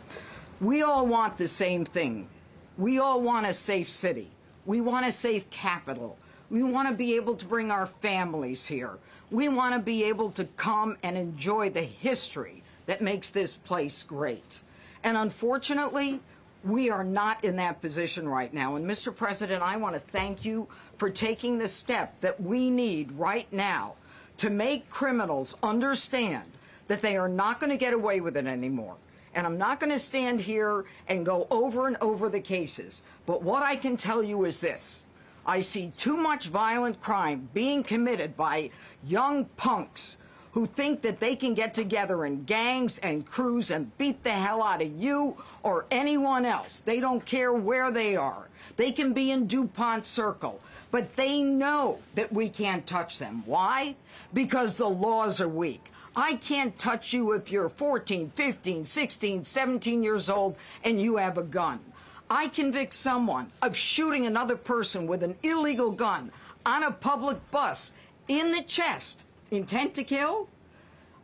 S12: We all want the same thing. We all want a safe city. We want a safe capital. We want to be able to bring our families here. We want to be able to come and enjoy the history that makes this place great. And unfortunately, we are not in that position right now. And Mr. President, I want to thank you for taking the step that we need right now to make criminals understand that they are not going to get away with it anymore. And I'm not going to stand here and go over and over the cases. But what I can tell you is this. I see too much violent crime being committed by young punks who think that they can get together in gangs and crews and beat the hell out of you or anyone else. They don't care where they are. They can be in DuPont Circle, but they know that we can't touch them. Why? Because the laws are weak. I can't touch you if you're 14, 15, 16, 17 years old and you have a gun. I convict someone of shooting another person with an illegal gun on a public bus in the chest, intent to kill.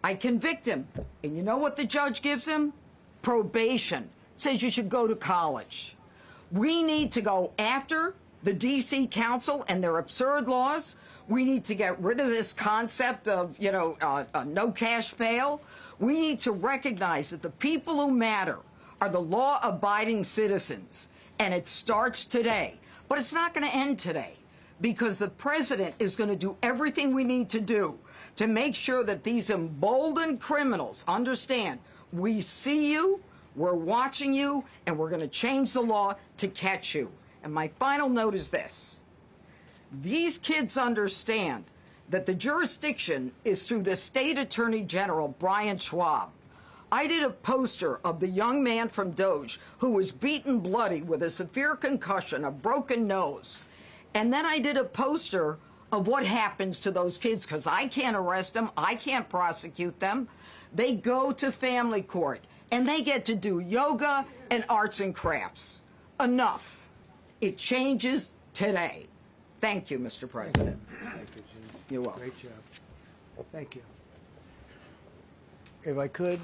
S12: I convict him. And you know what the judge gives him? Probation. Says you should go to college. We need to go after the D.C. Council and their absurd laws. We need to get rid of this concept of, no cash bail. We need to recognize that the people who matter are the law-abiding citizens. And it starts today But it's not going to end today, because the president is going to do everything we need to do to make sure that these emboldened criminals understand we see you, we're watching you, and we're going to change the law to catch you. And my final note is this. These kids understand that the jurisdiction is through the state attorney general, Brian Schwab. I did a poster of the young man from Doge who was beaten bloody with a severe concussion, a broken nose. And then I did a poster of what happens to those kids, because I can't arrest them, I can't prosecute them. They go to family court, and they get to do yoga and arts and crafts. Enough. It changes today. Thank you, Mr. President.
S7: Thank you, Gene.
S12: You're welcome.
S7: Great job. Thank you. If I could,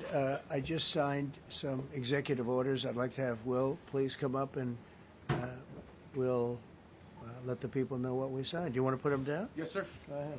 S7: I just signed some executive orders. I'd like to have Will please come up, and we'll let the people know what we signed. Do you want to put them down?
S13: Yes, sir.
S7: Go ahead.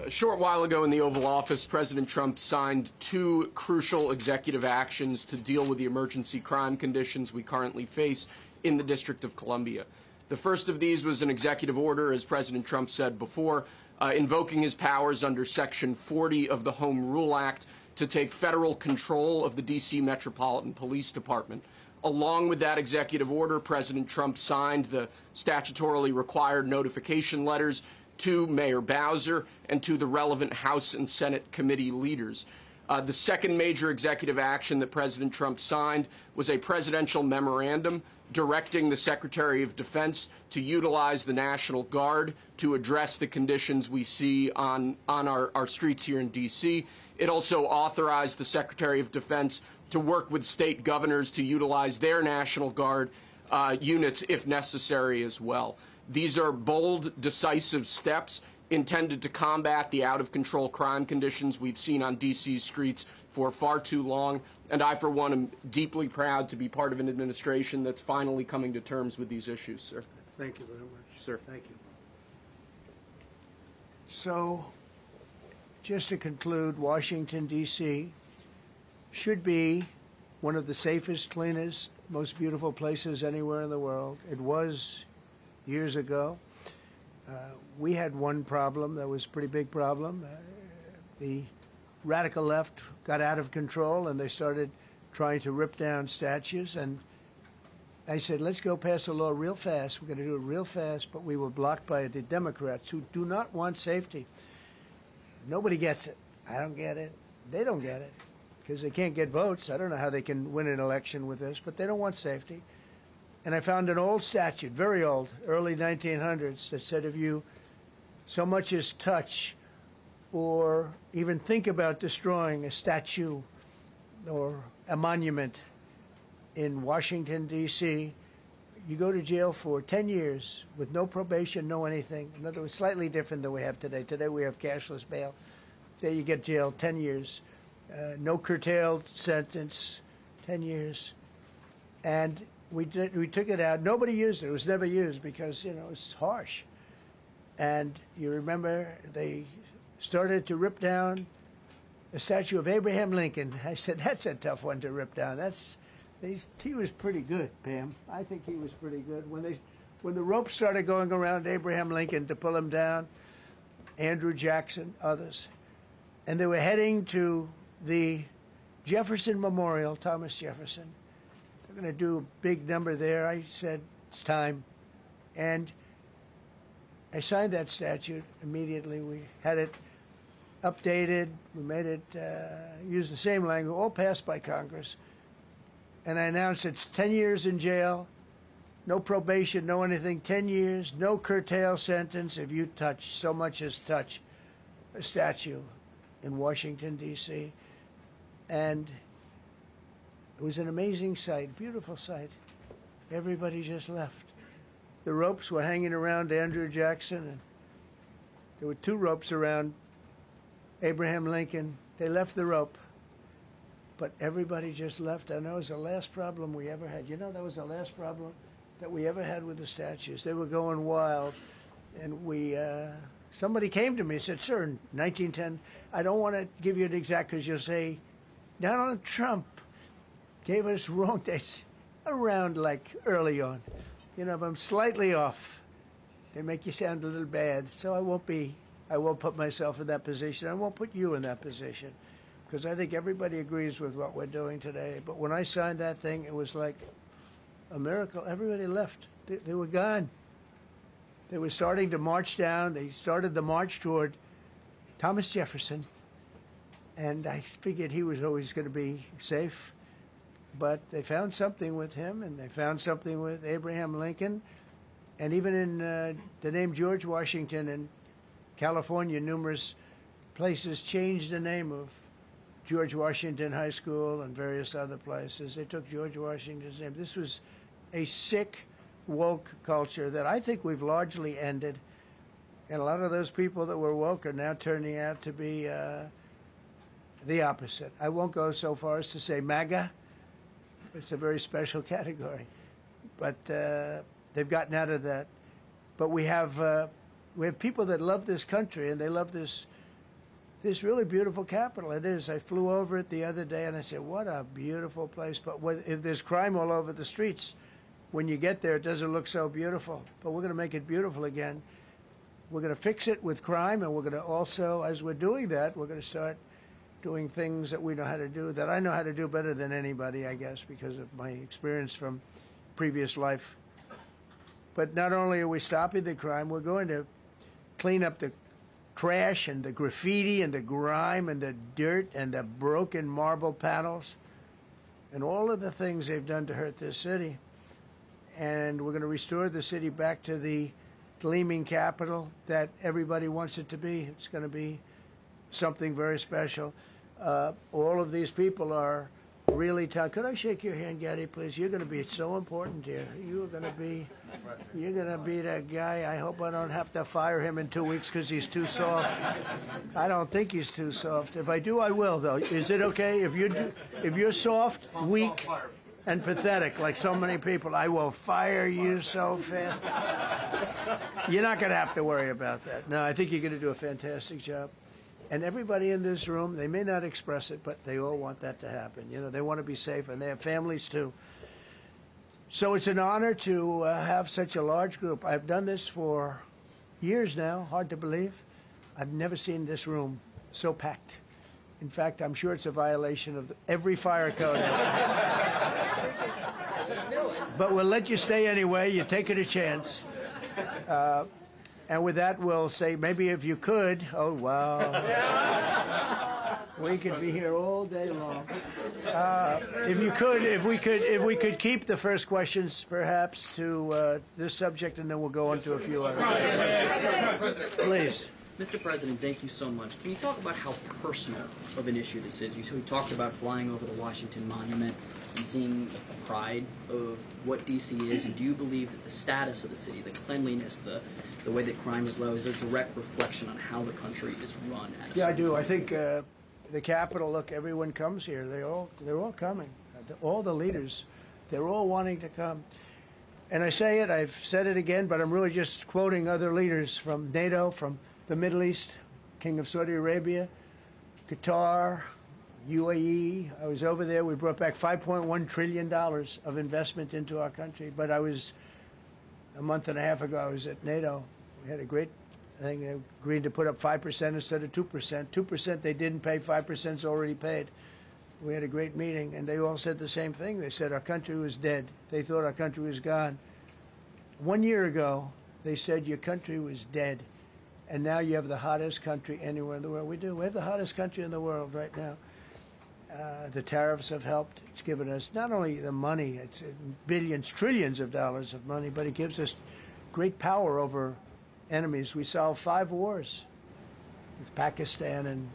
S13: A short while ago in the Oval Office, President Trump signed 2 crucial executive actions to deal with the emergency crime conditions we currently face in the District of Columbia. The first of these was an executive order, as President Trump said before, invoking his powers under Section 40 of the Home Rule Act to take federal control of the D.C. Metropolitan Police Department. Along with that executive order, President Trump signed the statutorily required notification letters to Mayor Bowser and to the relevant House and Senate committee leaders. The second major executive action that President Trump signed was a presidential memorandum directing the Secretary of Defense to utilize the National Guard to address the conditions we see on our streets here in D.C. It also authorized the Secretary of Defense to work with state governors to utilize their National Guard units if necessary as well. These are bold, decisive steps intended to combat the out-of-control crime conditions we've seen on D.C.'s streets for far too long, and I, for one, am deeply proud to be part of an administration that's finally coming to terms with these issues, sir.
S7: Thank you very much.
S13: Sir.
S7: Thank you. So, just to conclude, Washington, D.C. should be one of the safest, cleanest, most beautiful places anywhere in the world. It was years ago. We had one problem that was a pretty big problem. The radical left got out of control, and they started trying to rip down statues. And I said, let's go pass a law real fast. We're going to do it real fast. But we were blocked by the Democrats, who do not want safety. Nobody gets it. I don't get it. They don't get it, because they can't get votes. I don't know how they can win an election with this, but they don't want safety. And I found an old statute, very old, early 1900s, that said if you so much as touch or even think about destroying a statue or a monument in Washington, D.C., you go to jail for 10 years with no probation, no anything. In other words, slightly different than we have today. Today we have cashless bail. There you get jailed 10 years. No curtailed sentence, 10 years. And we took it out. Nobody used it. It was never used because, you know, it was harsh. And you remember they started to rip down the statue of Abraham Lincoln. I said, that's a tough one to rip down. He was pretty good, Pam. I think he was pretty good. When the ropes started going around Abraham Lincoln to pull him down, Andrew Jackson, others, and they were heading to the Jefferson Memorial, Thomas Jefferson. They're going to do a big number there. I said, it's time. And I signed that statute immediately. We had it updated. We made it use the same language, all passed by Congress. And I announced it's 10 years in jail, no probation, no anything, 10 years, no curtail sentence if you touch, so much as touch a statue in Washington, D.C. And it was an amazing sight, beautiful sight. Everybody just left. The ropes were hanging around Andrew Jackson, and there were 2 ropes around Abraham Lincoln. They left the rope, but everybody just left. And that was the last problem we ever had. You know, that was the last problem that we ever had with the statues. They were going wild, and somebody came to me and said, sir, in 1910, I don't want to give you an exact, because you'll say, Donald Trump gave us wrong dates around like early on. if I'm slightly off, they make you sound a little bad. So I won't put myself in that position. I won't put you in that position, because I think everybody agrees with what we're doing today. But when I signed that thing, it was like a miracle. Everybody left. They were gone. They were starting to march down. They started the march toward Thomas Jefferson, and I figured he was always going to be safe. But they found something with him, and they found something with Abraham Lincoln, and even in the name George Washington in California, numerous places changed the name of George Washington High School and various other places. They took George Washington's name. This was a sick, woke culture that I think we've largely ended. And a lot of those people that were woke are now turning out to be the opposite. I won't go so far as to say MAGA. It's a very special category. But they've gotten out of that. But we have people that love this country, and they love this really beautiful capital. It is. I flew over it the other day, and I said, what a beautiful place. But if there's crime all over the streets, when you get there, it doesn't look so beautiful. But we're going to make it beautiful again. We're going to fix it with crime, and we're going to also, as we're doing that, we're going to start doing things that we know how to do, that I know how to do better than anybody, I guess, because of my experience from previous life. But not only are we stopping the crime, we're going to clean up the trash and the graffiti and the grime and the dirt and the broken marble panels and all of the things they've done to hurt this city. And we're going to restore the city back to the gleaming capital that everybody wants it to be. It's going to be something very special. All of these people are really tough. Could I shake your hand, Gaddy, please? You're going to be so important here. You're going to be that guy. I hope I don't have to fire him in 2 weeks because he's too soft. I don't think he's too soft. If I do, I will, though. Is it okay? If you're soft, weak, and pathetic, like so many people, I will fire you so fast. You're not going to have to worry about that. No, I think you're going to do a fantastic job. And everybody in this room, they may not express it, but they all want that to happen. They want to be safe, and they have families too. So it's an honor to have such a large group. I've done this for years now, hard to believe. I've never seen this room so packed. In fact, I'm sure it's a violation of every fire code. But we'll let you stay anyway. You're taking a chance. And with that, we'll say, maybe if you could, oh, wow. We could be here all day long. If we could keep the first questions, perhaps, to this subject, and then we'll go on to a few others. Please.
S14: Mr. President, thank you so much. Can you talk about how personal of an issue this is? You talked about flying over the Washington Monument and seeing the pride of what D.C. is, and do you believe that the status of the city, the cleanliness, the way that crime is low, is a direct reflection on how the country is run?
S7: Yeah, I do. I think the Capitol, look, everyone comes here. They're all coming. All the leaders, they're all wanting to come. And I say it, I've said it again, but I'm really just quoting other leaders from NATO, from the Middle East, King of Saudi Arabia, Qatar, UAE. I was over there. We brought back $5.1 trillion of investment into our country. But a month and a half ago, I was at NATO. We had a great thing. They agreed to put up 5% instead of 2%. 2% they didn't pay, 5% is already paid. We had a great meeting, and they all said the same thing. They said our country was dead. They thought our country was gone. 1 year ago, they said your country was dead. And now you have the hottest country anywhere in the world. We do. We have the hottest country in the world right now. The tariffs have helped. It's given us not only the money, it's billions, trillions of dollars of money, but it gives us great power over enemies. We solved 5 wars with Pakistan and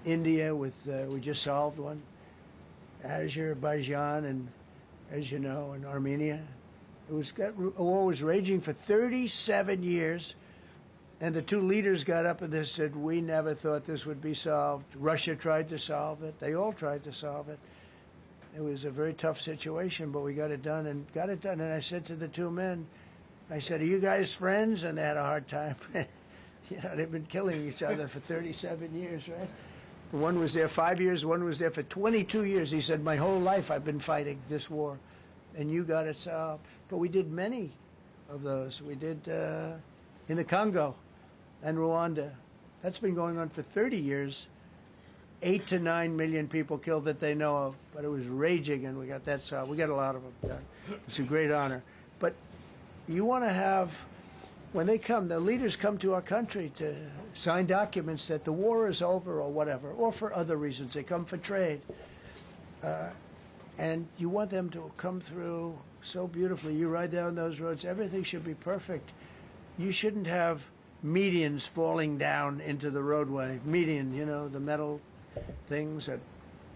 S7: India. We just solved one. Azerbaijan and, as you know, and Armenia. A war was raging for 37 years. And the 2 leaders got up and they said, we never thought this would be solved. Russia tried to solve it. They all tried to solve it. It was a very tough situation, but we got it done and got it done. And I said to the 2 men, I said, are you guys friends? And they had a hard time. They've been killing each other for 37 years, right? One was there 5 years, one was there for 22 years. He said, my whole life I've been fighting this war. and you got it solved. But we did many of those. We did in the Congo and Rwanda. That's been going on for 30 years. 8 to 9 million people killed that they know of, but it was raging, and we got that solved. We got a lot of them done. It's a great honor. But you want to have, when they come, the leaders come to our country to sign documents that the war is over or whatever, or for other reasons. They come for trade. And you want them to come through so beautifully. You ride down those roads, everything should be perfect. You shouldn't have medians falling down into the roadway. Median, you know, the metal things that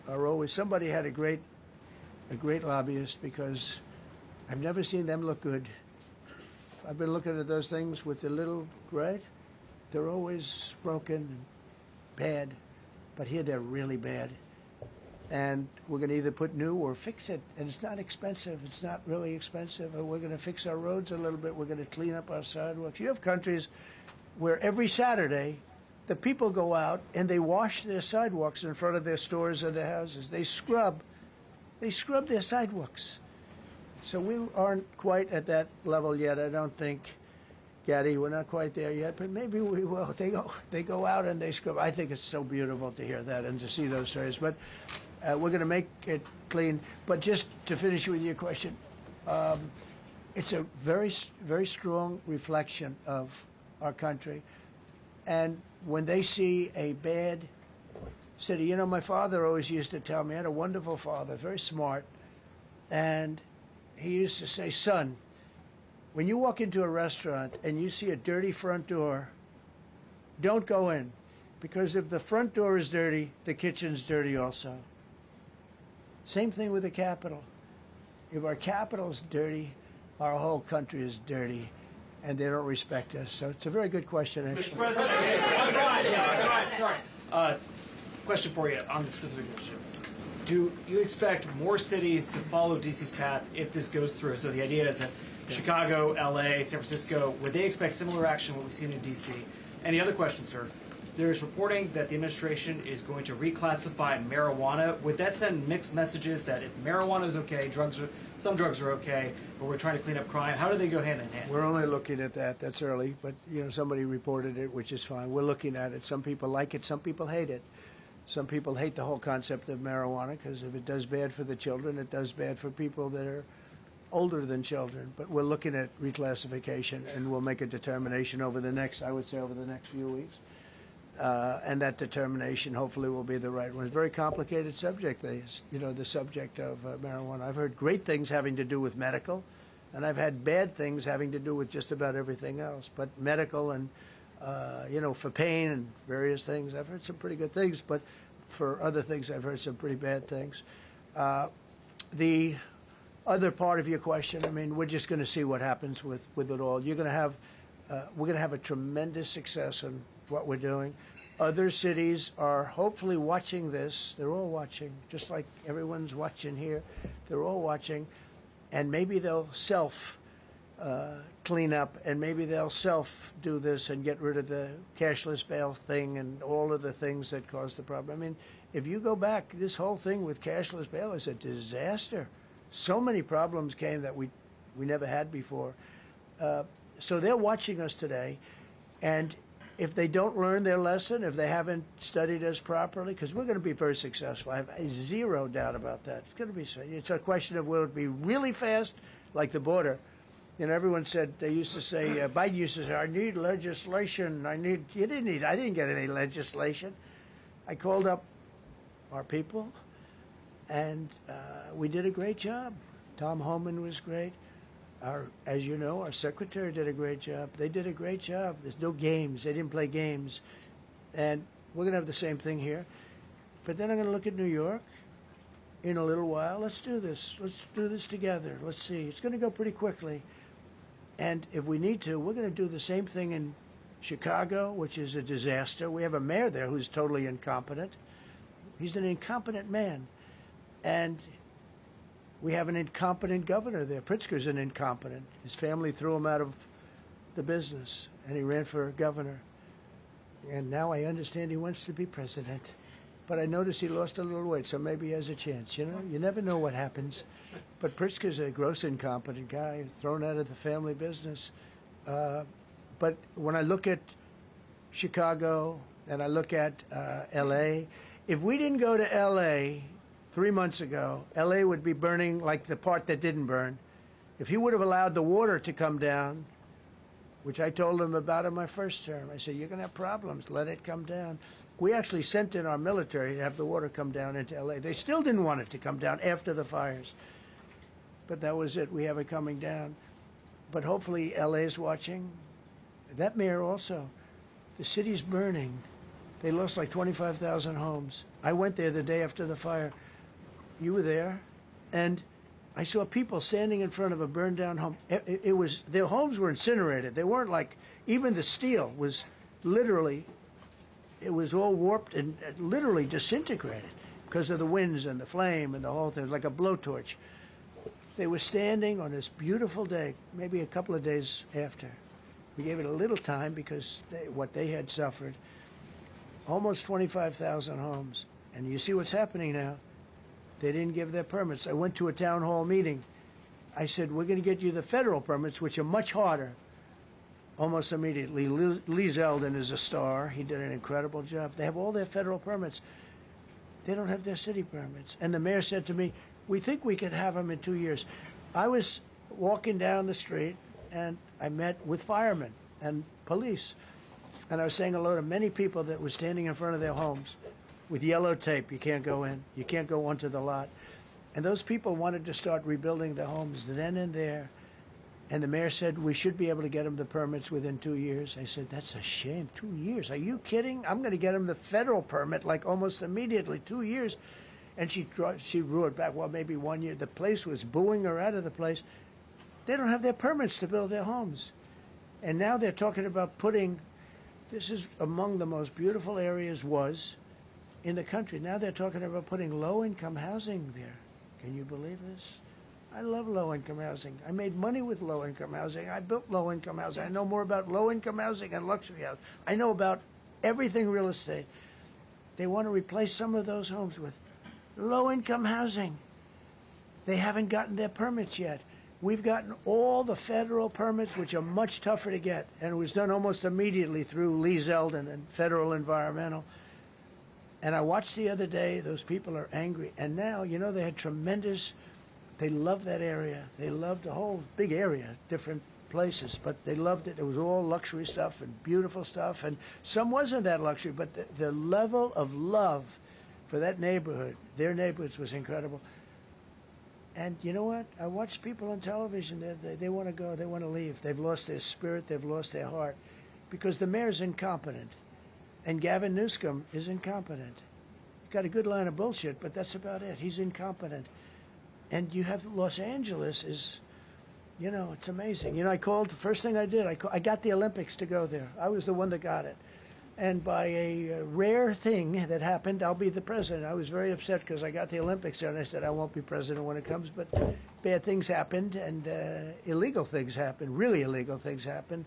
S7: are always, somebody had a great lobbyist, because I've never seen them look good. I've been looking at those things with the little, right? They're always broken and bad, but here they're really bad. And we're going to either put new or fix it, and it's not expensive. It's not really expensive. And we're going to fix our roads a little bit. We're going to clean up our sidewalks. You have countries where every Saturday the people go out and they wash their sidewalks in front of their stores or their houses. They scrub their sidewalks. So we aren't quite at that level yet, I don't think, Gaddy. We're not quite there yet, but maybe we will. They go out and they scrub. I think it's so beautiful to hear that and to see those stories. But we're going to make it clean. But just to finish with your question, it's a very, very strong reflection of our country. And when they see a bad city, you know, my father always used to tell me, I had a wonderful father, very smart, and he used to say, son, when you walk into a restaurant and you see a dirty front door, don't go in, because if the front door is dirty, the kitchen's dirty also. Same thing with the Capitol. If our Capitol's dirty, our whole country is dirty, and they don't respect us. So it's a very good question, actually.
S2: Mr. President,
S15: sorry. Question for you on the specific issue. Do you expect more cities to follow DC's path if this goes through? So the idea is that Chicago, LA, San Francisco, would they expect similar action to what we've seen in DC? And the other question, sir, there's reporting that the administration is going to reclassify marijuana. Would that send mixed messages that if marijuana is okay, some drugs are okay, but we're trying to clean up crime? How do they go hand in hand?
S7: We're only looking at that. That's early, but you know, somebody reported it, which is fine. We're looking at it. Some people like it. Some people hate it. Some people hate the whole concept of marijuana because if it does bad for the children, it does bad for people that are older than children. But we're looking at reclassification, and we'll make a determination over the next, I would say, over the next few weeks. And that determination hopefully will be the right one. It's a very complicated subject, the subject of marijuana. I've heard great things having to do with medical, and I've had bad things having to do with just about everything else. But medical and, for pain and various things, I've heard some pretty good things. But for other things, I've heard some pretty bad things. The other part of your question, I mean, we're just going to see what happens with it all. We're going to have a tremendous success in what we're doing. Other cities are hopefully watching this. They're all watching, just like everyone's watching here. They're all watching, and maybe they'll clean up, and maybe they'll do this and get rid of the cashless bail thing and all of the things that caused the problem. I mean, if you go back, this whole thing with cashless bail is a disaster. So many problems came that we never had before. So they're watching us today, and if they don't learn their lesson, if they haven't studied us properly, because we're going to be very successful. I have zero doubt about that. It's going to be. It's a question of will it be really fast, like the border. You know, everyone said, they used to say, Biden used to say, I need legislation. I didn't get any legislation. I called up our people, and we did a great job. Tom Homan was great. As you know, our secretary did a great job. They did a great job. There's no games. They didn't play games. And we're going to have the same thing here. But then I'm going to look at New York in a little while. Let's do this. Let's do this together. Let's see. It's going to go pretty quickly. And if we need to, we're going to do the same thing in Chicago, which is a disaster. We have a mayor there who's totally incompetent. He's an incompetent man. And we have an incompetent governor there. Pritzker's an incompetent. His family threw him out of the business, and he ran for governor. And now I understand he wants to be president. but I noticed he lost a little weight, so maybe he has a chance. You know, you never know what happens. But Pritzker's a gross incompetent guy, thrown out of the family business. But when I look at Chicago and I look at L.A., if we didn't go to L.A. 3 months ago, L.A. would be burning like the part that didn't burn. If he would have allowed the water to come down, which I told him about in my first term, I said, you're going to have problems. Let it come down. We actually sent in our military to have the water come down into L.A. They still didn't want it to come down after the fires. But that was it. We have it coming down. But hopefully L.A. is watching. That mayor also. The city's burning. They lost like 25,000 homes. I went there the day after the fire. You were there. And I saw people standing in front of a burned down home. It was, their homes were incinerated. They weren't like, even the steel was literally, it was all warped and literally disintegrated because of the winds and the flame and the whole thing, like a blowtorch. They were standing on this beautiful day, maybe a couple of days after. We gave it a little time because what they had suffered. Almost 25,000 homes. And you see what's happening now. They didn't give their permits. I went to a town hall meeting. I said, we're going to get you the federal permits, which are much harder. Almost immediately. Lee Zeldin is a star. He did an incredible job. They have all their federal permits. They don't have their city permits. And the mayor said to me, we think we could have them in 2 years. I was walking down the street, and I met with firemen and police. And I was saying hello to many people that were standing in front of their homes with yellow tape. You can't go in. You can't go onto the lot. And those people wanted to start rebuilding their homes then and there. And the mayor said, we should be able to get them the permits within 2 years. I said, that's a shame. 2 years? Are you kidding? I'm going to get them the federal permit like almost immediately. 2 years. And she roared back, well, maybe 1 year. The place was booing her out of the place. They don't have their permits to build their homes. And now they're talking about putting, this is among the most beautiful areas was in the country. Now they're talking about putting low-income housing there. Can you believe this? I love low-income housing. I made money with low-income housing. I built low-income housing. I know more about low-income housing and luxury housing. I know about everything real estate. They want to replace some of those homes with low-income housing. They haven't gotten their permits yet. We've gotten all the federal permits, which are much tougher to get, and it was done almost immediately through Lee Zeldin and Federal Environmental. And I watched the other day, those people are angry. And now, you know, they had tremendous, they loved that area. They loved the whole big area, different places, but they loved it. It was all luxury stuff and beautiful stuff, and some wasn't that luxury, but the level of love for that neighborhood, their neighborhoods, was incredible. And you know what? I watch people on television, they want to go, they want to leave. They've lost their spirit, they've lost their heart, because the mayor's incompetent. And Gavin Newsom is incompetent. He's got a good line of bullshit, but that's about it. He's incompetent. And you have Los Angeles is, you know, it's amazing. You know, I called, the first thing I did, I got the Olympics to go there. I was the one that got it. And by a rare thing that happened, I'll be the president. I was very upset because I got the Olympics there, and I said I won't be president when it comes. But bad things happened, and illegal things happened, really illegal things happened.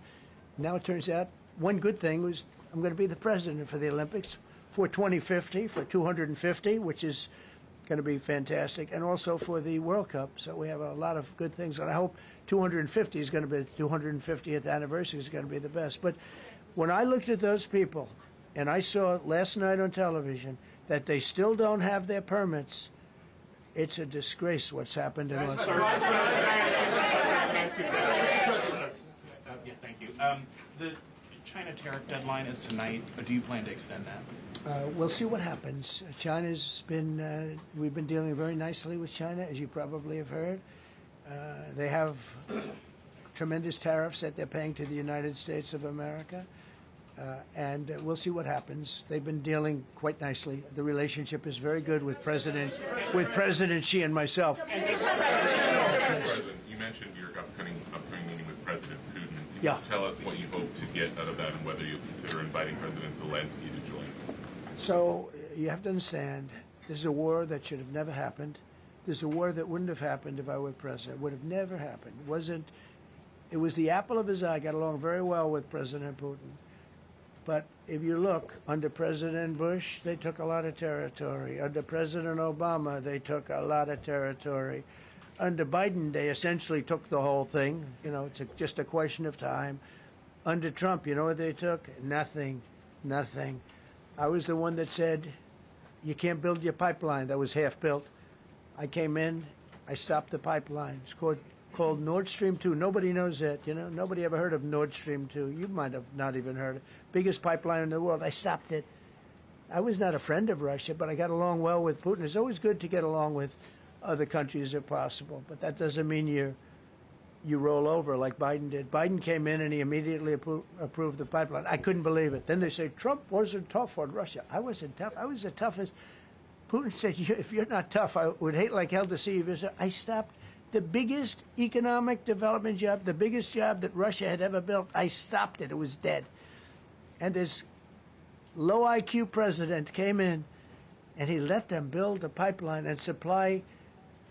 S7: Now it turns out one good thing was I'm going to be the president for the Olympics for 2050, for 250, which is going to be fantastic, and also for the World Cup. So we have a lot of good things, and I hope 250 is going to be the 250th anniversary is going to be the best. But when I looked at those people, and I saw last night on television that they still don't have their permits, it's a disgrace what's happened in Los Angeles.
S16: Thank you. The China tariff deadline is tonight. Do you plan to extend that?
S7: We'll see what happens. China's been, we've been dealing very nicely with China, as you probably have heard. They have tremendous tariffs that they're paying to the United States of America. And we'll see what happens. They've been dealing quite nicely. The relationship is very good with President Xi and myself.
S6: President, you mentioned your upcoming meeting with President Putin. Can you tell us what you hope to get out of that and whether you'll consider inviting President Zelensky to join? So you have to understand, this is a war that should have never happened. This is a war that wouldn't have happened if I were president. It would have never happened. It was the apple of his eye. I got along very well with President Putin.
S7: But if you look, under President Bush, they took a lot of territory. Under President Obama, they took a lot of territory. Under Biden, they essentially took the whole thing. You know, it's just a question of time. Under Trump, you know what they took? Nothing. Nothing. I was the one that said, you can't build your pipeline. That was half built. I came in, I stopped the pipeline. It's called Nord Stream 2. Nobody knows that, you know. Nobody ever heard of Nord Stream 2. You might have not even heard it. Biggest pipeline in the world. I stopped it. I was not a friend of Russia, but I got along well with Putin. It's always good to get along with other countries if possible, but that doesn't mean you roll over like Biden did. Biden came in and he immediately approved the pipeline. I couldn't believe it. Then they say Trump wasn't tough on Russia. I wasn't tough. I was the toughest. Putin said, if you're not tough, I would hate like hell to see you visit. I stopped the biggest economic development job, the biggest job that Russia had ever built. I stopped it. It was dead. And this low IQ president came in and he let them build a pipeline and supply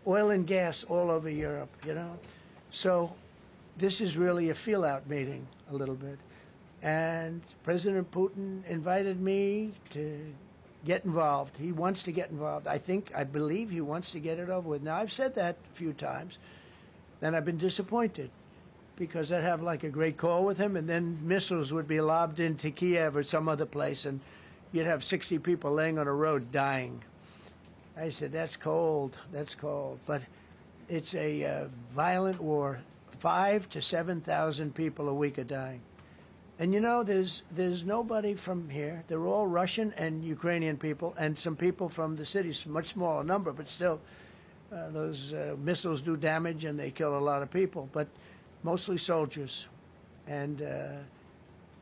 S7: oil and gas all over Europe, you know. So this is really a feel-out meeting a little bit. And President Putin invited me to get involved. He wants to get involved. I believe he wants to get it over with. Now, I've said that a few times, and I've been disappointed because I'd have like a great call with him, and then missiles would be lobbed into Kiev or some other place, and you'd have 60 people laying on a road dying. I said, that's cold, that's cold. But it's a violent war. 5,000 to 7,000 people a week are dying. And you know, there's nobody from here. They're all Russian and Ukrainian people, and some people from the cities, much smaller number, but still, those missiles do damage and they kill a lot of people, but mostly soldiers. And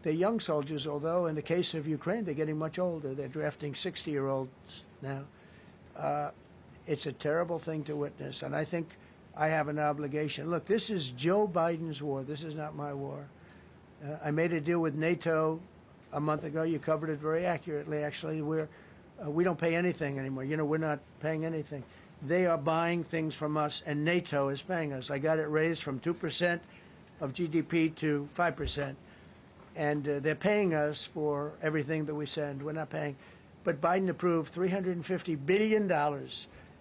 S7: they're young soldiers, although in the case of Ukraine, they're getting much older. They're drafting 60-year-olds now. It's a terrible thing to witness, and I think I have an obligation. Look, this is Joe Biden's war. This is not my war. I made a deal with NATO a month ago. You covered it very accurately, actually. We don't pay anything anymore. You know, we're not paying anything. They are buying things from us, and NATO is paying us. I got it raised from 2% of GDP to 5%. And they're paying us for everything that we send. We're not paying. But Biden approved $350 billion.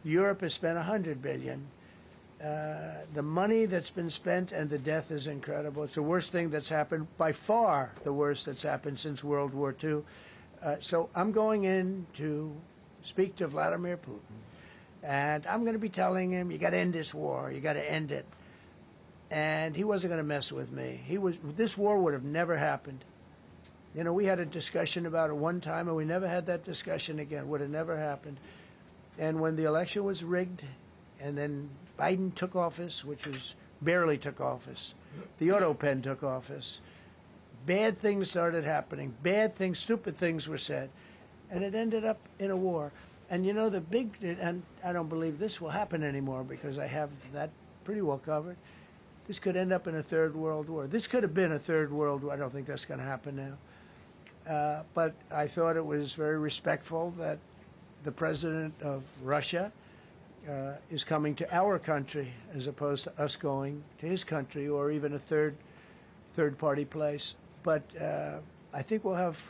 S7: Europe has spent $100 billion. The money that's been spent and the death is incredible. It's the worst thing that's happened, by far the worst that's happened since World War II. So I'm going in to speak to Vladimir Putin. And I'm going to be telling him, you got to end this war. You got to end it. And he wasn't going to mess with me. This war would have never happened. You know, we had a discussion about it one time, and we never had that discussion again. Would have never happened. And when the election was rigged, and then Biden took office, which was barely took office, the auto pen took office, bad things started happening. Bad things, stupid things were said. And it ended up in a war. And you know, and I don't believe this will happen anymore because I have that pretty well covered. This could end up in a third world war. This could have been a third world war. I don't think that's going to happen now. But I thought it was very respectful that the president of Russia is coming to our country as opposed to us going to his country or even a third-party place. But I think we'll have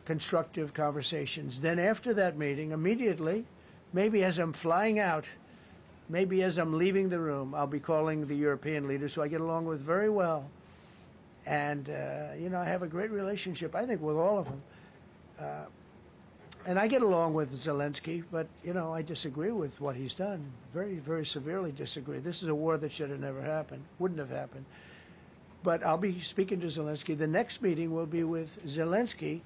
S7: constructive conversations. Then after that meeting, immediately, maybe as I'm flying out, maybe as I'm leaving the room, I'll be calling the European leaders who I get along with very well. And, you know, I have a great relationship, I think, with all of them. And I get along with Zelensky, but, you know, I disagree with what he's done. Very, very severely disagree. This is a war that should have never happened, wouldn't have happened. But I'll be speaking to Zelensky. The next meeting will be with Zelensky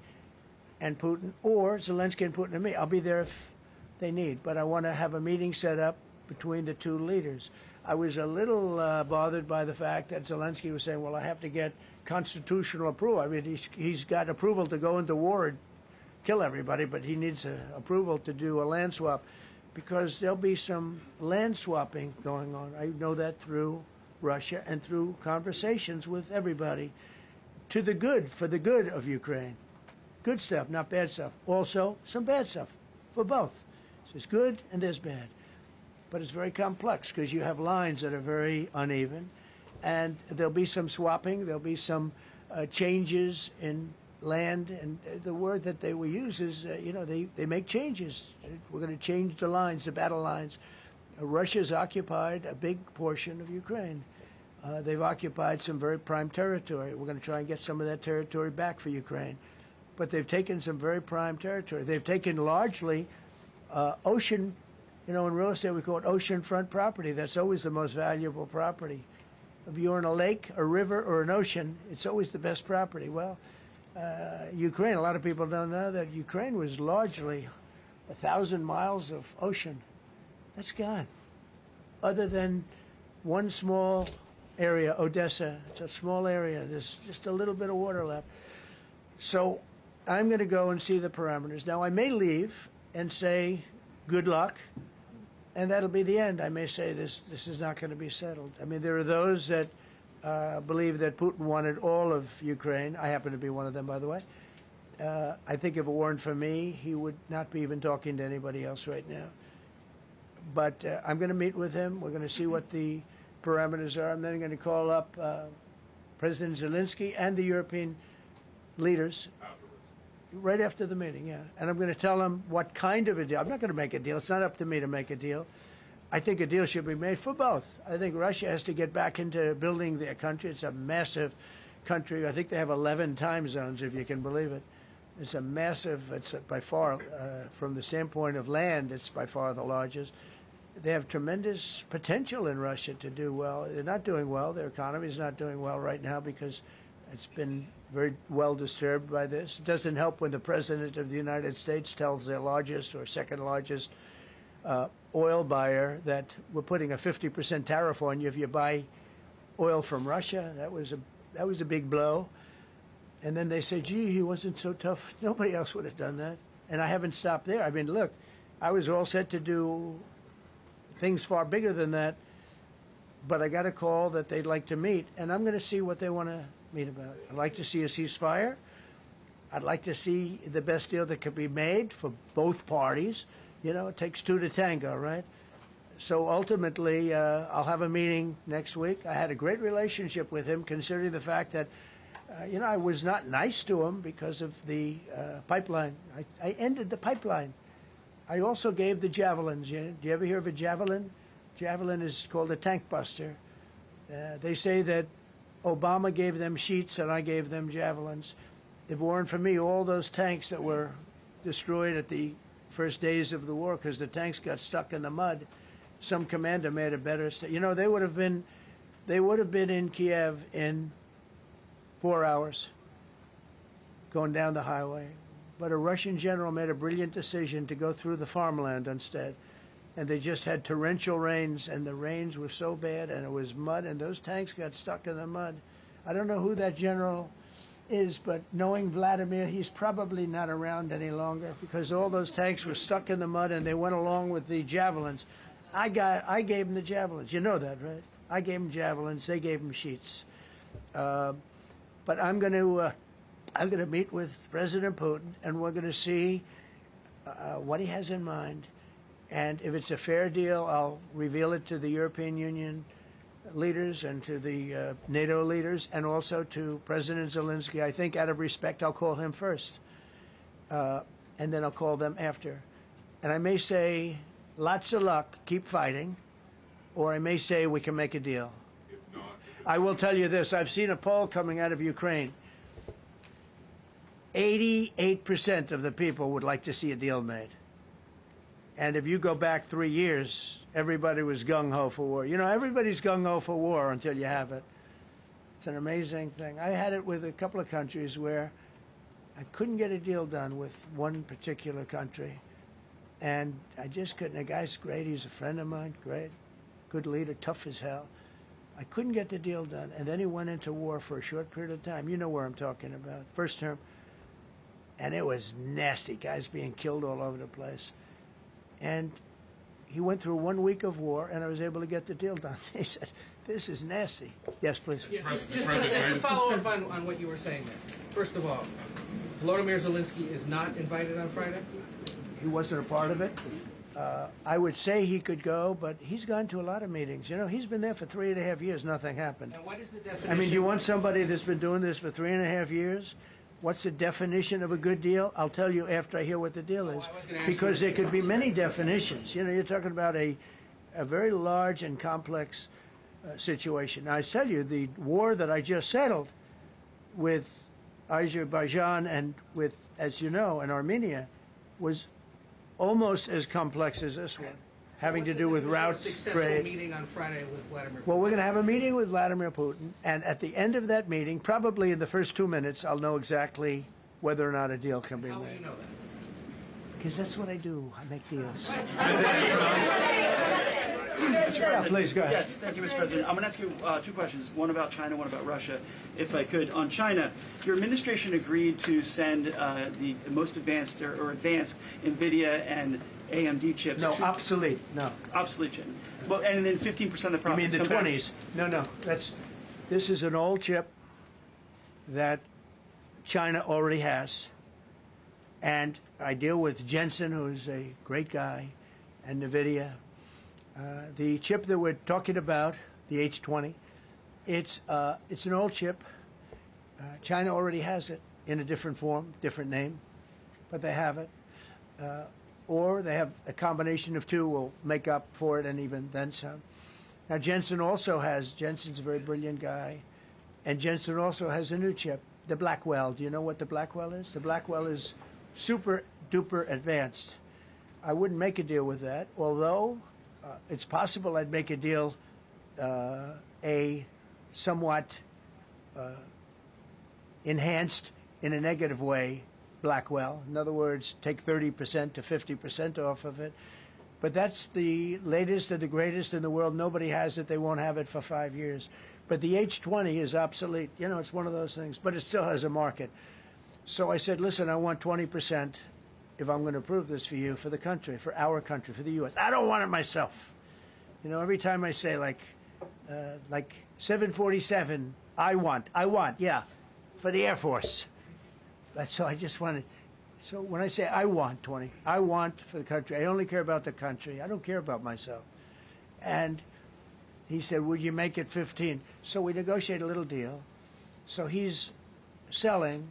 S7: and Putin, or Zelensky and Putin and me. I'll be there if they need. But I want to have a meeting set up between the two leaders. I was a little bothered by the fact that Zelensky was saying, well, I have to get constitutional approval. I mean, he's got approval to go into war and kill everybody, but he needs approval to do a land swap because there'll be some land swapping going on. I know that through Russia and through conversations with everybody to the good, for the good of Ukraine. Good stuff, not bad stuff. Also, some bad stuff for both. So there's good and there's bad. But it's very complex because you have lines that are very uneven. And there'll be some swapping. There'll be some changes in land, and the word that they will use is, they make changes. We're going to change the lines, the battle lines. Russia's occupied a big portion of Ukraine. They've occupied some very prime territory. We're going to try and get some of that territory back for Ukraine. But they've taken some very prime territory. They've taken largely ocean, in real estate we call it oceanfront property. That's always the most valuable property. If you're in a lake, a river, or an ocean, it's always the best property. Well, Ukraine, a lot of people don't know that Ukraine was largely 1,000 miles of ocean. That's gone. Other than one small area, Odessa, it's a small area. There's just a little bit of water left. So I'm going to go and see the parameters. Now, I may leave and say, good luck, and that'll be the end. I may say this is not going to be settled. I mean, there are those that believe that Putin wanted all of Ukraine. I happen to be one of them, by the way. I think if it weren't for me, he would not be even talking to anybody else right now. But I'm going to meet with him. We're going to see what the parameters are. I'm then going to call up President Zelensky and the European leaders right after the meeting, yeah. And I'm going to tell them what kind of a deal. I'm not going to make a deal. It's not up to me to make a deal. I think a deal should be made for both. I think Russia has to get back into building their country. It's a massive country. I think they have 11 time zones, if you can believe it. It's a massive, it's by far, from the standpoint of land, it's by far the largest. They have tremendous potential in Russia to do well. They're not doing well. Their economy is not doing well right now because it's been very well disturbed by this. It doesn't help when the President of the United States tells their largest or second largest oil buyer that we're putting a 50% tariff on you if you buy oil from Russia. That was a big blow. And then they say, gee, he wasn't so tough. Nobody else would have done that. And I haven't stopped there. I mean, look, I was all set to do things far bigger than that, but I got a call that they'd like to meet, and I'm going to see what they want to meet about. I'd like to see a ceasefire. I'd like to see the best deal that could be made for both parties. It takes two to tango, right? So ultimately, I'll have a meeting next week. I had a great relationship with him, considering the fact that, I was not nice to him because of the pipeline. I ended the pipeline. I also gave the javelins. Do you ever hear of a javelin? Javelin is called a tank buster. They say that Obama gave them sheets and I gave them javelins. If it weren't for me, all those tanks that were destroyed at the first days of the war because the tanks got stuck in the mud, some commander made a better they would have been in Kiev in 4 hours going down the highway. But a Russian general made a brilliant decision to go through the farmland instead. And they just had torrential rains, and the rains were so bad, and it was mud, and those tanks got stuck in the mud. I don't know who that general is, but knowing Vladimir, he's probably not around any longer because all those tanks were stuck in the mud, and they went along with the javelins. I gave them the javelins. You know that, right? I gave them javelins. They gave them sheets. But I'm going to meet with President Putin, and we're going to see what he has in mind. And if it's a fair deal, I'll reveal it to the European Union leaders and to the NATO leaders and also to President Zelensky. I think out of respect, I'll call him first. And then I'll call them after. And I may say, lots of luck, keep fighting. Or I may say, we can make a deal.
S6: If not,
S7: I will tell you this. I've seen a poll coming out of Ukraine. 88% of the people would like to see a deal made. And if you go back 3 years, everybody was gung-ho for war. Everybody's gung-ho for war until you have it. It's an amazing thing. I had it with a couple of countries where I couldn't get a deal done with one particular country. And I just couldn't. The guy's great. He's a friend of mine. Great. Good leader. Tough as hell. I couldn't get the deal done. And then he went into war for a short period of time. You know where I'm talking about. First term. And it was nasty. Guys being killed all over the place. And he went through 1 week of war, and I was able to get the deal done. He said, this is nasty. Yes, please.
S3: Yeah, just to follow up on what you were saying there. First of all, Volodymyr Zelensky is not invited on Friday?
S7: He wasn't a part of it. I would say he could go, but he's gone to a lot of meetings. He's been there for 3.5 years. Nothing happened.
S3: And what is the definition?
S7: I mean, do you want somebody that's been doing this for 3.5 years What's the definition of a good deal? I'll tell you after I hear what the deal is, because there could be many definitions. You know, you're talking about a very large and complex situation. Now, I tell you, the war that I just settled with Azerbaijan and with, as you know, and Armenia was almost as complex as this one, having to do with routes, trade.
S3: Meeting on Friday with Vladimir Putin.
S7: Well, we're going to have a meeting with Vladimir Putin, and at the end of that meeting, probably in the first 2 minutes, I'll know exactly whether or not a deal can be
S3: How will
S7: made.
S3: you know that?
S7: Because that's what I do. I make deals.
S9: Yeah,
S7: please, go ahead.
S9: Yeah, thank you, Mr. President. I'm going to ask you two questions, one about China, one about Russia, if I could. On China, your administration agreed to send the most advanced or advanced NVIDIA and AMD chips.
S7: No, obsolete. No.
S9: Obsolete chip. Well, and then 15% of the profits.
S7: You mean the 20s? No. This is an old chip that China already has. And I deal with Jensen, who's a great guy, and NVIDIA. The chip that we're talking about, the H20, it's an old chip. China already has it in a different form, different name, but they have it. Or they have a combination of two will make up for it, and even then some. Now, Jensen's a very brilliant guy, and Jensen also has a new chip, the Blackwell. Do you know what the Blackwell is? The Blackwell is super duper advanced. I wouldn't make a deal with that, although it's possible I'd make a deal, a somewhat enhanced in a negative way Blackwell. In other words, take 30% to 50% off of it. But that's the latest and the greatest in the world. Nobody has it. They won't have it for 5 years. But the H20 is obsolete. You know, it's one of those things. But it still has a market. So I said, listen, I want 20% if I'm going to approve this for you, for the country, for our country, for the U.S. I don't want it myself. You know, every time I say, like 747, I want, yeah, for the Air Force. So I just wanted, so when I say I want 20, I want for the country. I only care about the country. I don't care about myself. And he said, would you make it 15? So we negotiated a little deal. So he's selling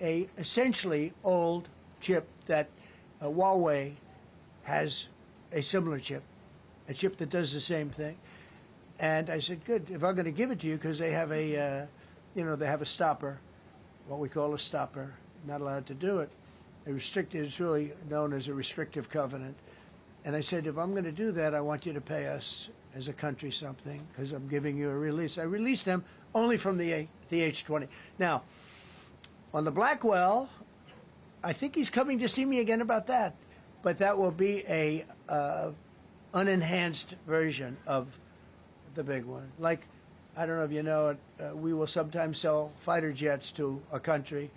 S7: a essentially old chip that Huawei has a similar chip, a chip that does the same thing. And I said, good, if I'm going to give it to you, because they have a, they have a stopper, what we call a stopper, not allowed to do it. It's really known as a restrictive covenant. And I said, if I'm going to do that, I want you to pay us as a country something, because I'm giving you a release. I released them only from the H20. Now, on the Blackwell, I think he's coming to see me again about that. But that will be a unenhanced version of the big one. Like, I don't know if you know it, we will sometimes sell fighter jets to a country,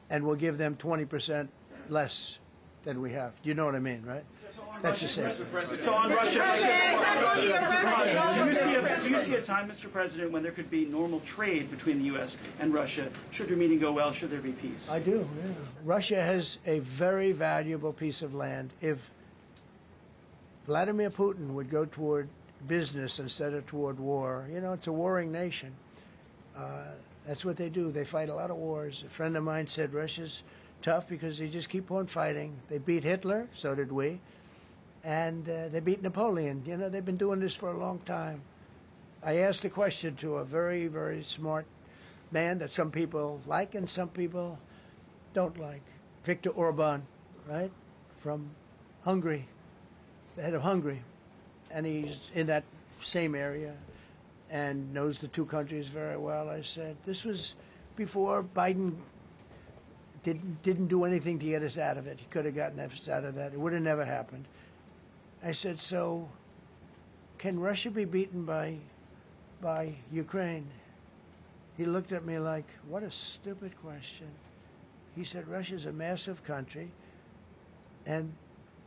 S7: and we'll give them 20% less than we have. You know what I mean, right? That's the same.
S9: So on Russia, do you see a time, Mr. President, when there could be normal trade between the U.S. and Russia? Should your meeting go well? Should there be peace?
S7: I do, yeah. Russia has a very valuable piece of land. If Vladimir Putin would go toward business instead of toward war, it's a warring nation. That's what they do. They fight a lot of wars. A friend of mine said Russia's tough because they just keep on fighting. They beat Hitler, so did we. And they beat Napoleon. They've been doing this for a long time. I asked a question to a very, very smart man that some people like and some people don't like. Viktor Orban, right? From Hungary, the head of Hungary. And he's in that same area and knows the two countries very well. I said, this was before Biden didn't do anything to get us out of it. He could have gotten us out of that. It would have never happened. I said, so can Russia be beaten by Ukraine? He looked at me like, what a stupid question. He said, Russia's a massive country, and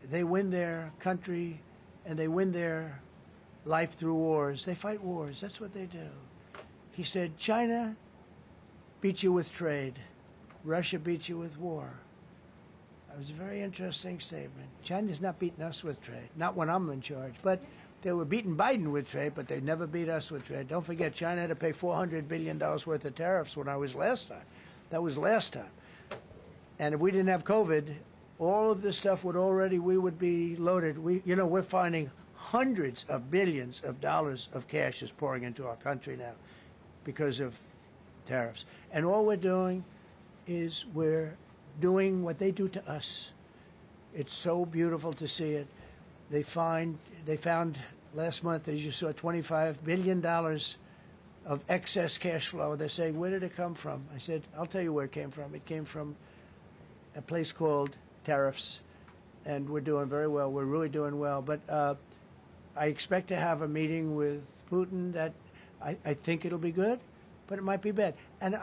S7: they win their country, and they win their life through wars. They fight wars. That's what they do. He said, China beats you with trade. Russia beats you with war. That was a very interesting statement. China's not beating us with trade, not when I'm in charge. But they were beating Biden with trade, but they never beat us with trade. Don't forget, China had to pay $400 billion worth of tariffs when I was last time. That was last time. And if we didn't have COVID, all of this stuff we would be loaded. We're finding hundreds of billions of dollars of cash is pouring into our country now because of tariffs. And all we're doing is we're doing what they do to us. It's so beautiful to see it. They found last month, as you saw, $25 billion of excess cash flow. They're saying, where did it come from? I said, I'll tell you where it came from. It came from a place called tariffs, and we're doing very well. We're really doing well. But I expect to have a meeting with Putin that I think it'll be good, but it might be bad. And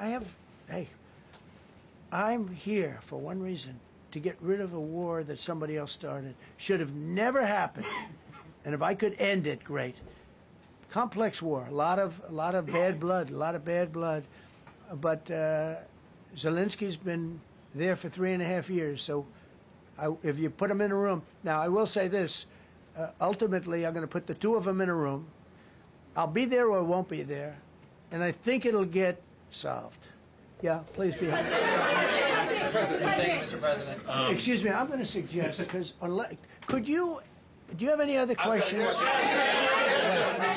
S7: I'm here for one reason, to get rid of a war that somebody else started. Should have never happened. And if I could end it, great. Complex war, a lot of bad blood, But Zelensky's been there for 3.5 years. So if you put him in a room, now I will say this, ultimately I'm going to put the two of them in a room. I'll be there or I won't be there. And I think it'll get solved. Yeah, please be happy.
S17: Thank you, Mr. President.
S7: Excuse me, I'm going to suggest, because do you have any other questions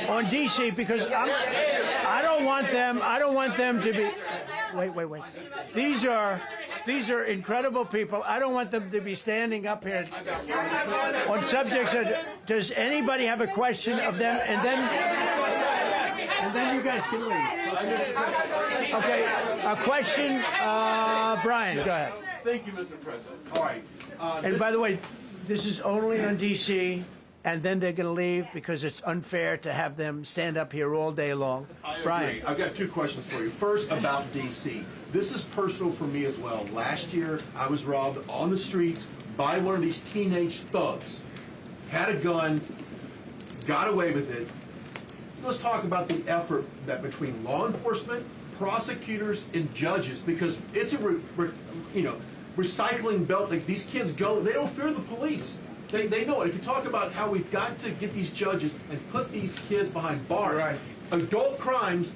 S7: on DC? Because I don't want them to be. Wait. These are incredible people. I don't want them to be standing up here on subjects. Does anybody have a question of them? And then you guys can leave. Okay, a question, Brian, go ahead.
S18: Thank you, Mr. President. All right.
S7: And by the way, this is only on D.C., and then they're going to leave because it's unfair to have them stand up here all day long.
S18: I agree.
S7: Brian.
S18: I've got two questions for you. First, about D.C. This is personal for me as well. Last year, I was robbed on the streets by one of these teenage thugs. Had a gun, got away with it. Let's talk about the effort that between law enforcement, prosecutors, and judges, because it's a recycling belt. Like, these kids go, they don't fear the police. They know it. If you talk about how we've got to get these judges and put these kids behind bars, right. Adult crimes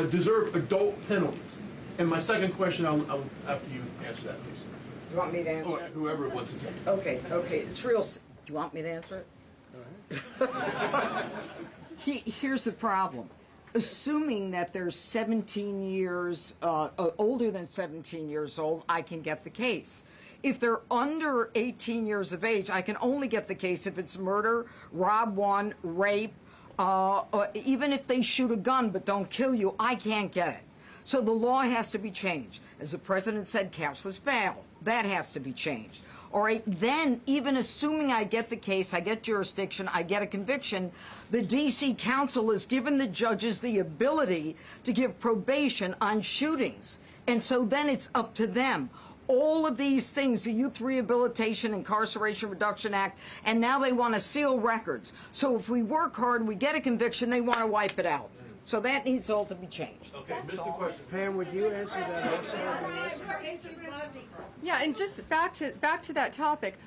S18: deserve adult penalties. And my second question, I'll after you answer that, please.
S12: You want me to answer it?
S18: Whoever wants to take it.
S12: Okay. It's real. Do you want me to answer it? Go ahead. Here's the problem. Assuming that they're 17 years, older than 17 years old, I can get the case. If they're under 18 years of age, I can only get the case if it's murder, rob one, rape, even if they shoot a gun but don't kill you, I can't get it. So the law has to be changed. As the president said, cashless bail. That has to be changed. All right, then, even assuming I get the case, I get jurisdiction, I get a conviction, the D.C. Council has given the judges the ability to give probation on shootings. And so then it's up to them. All of these things, the Youth Rehabilitation Incarceration Reduction Act, and now they want to seal records. So if we work hard, we get a conviction, they want to wipe it out. So that needs all to be changed.
S18: Okay, Mr. Question.
S7: Pam, would you answer that also?
S10: Yeah, and just back to that topic,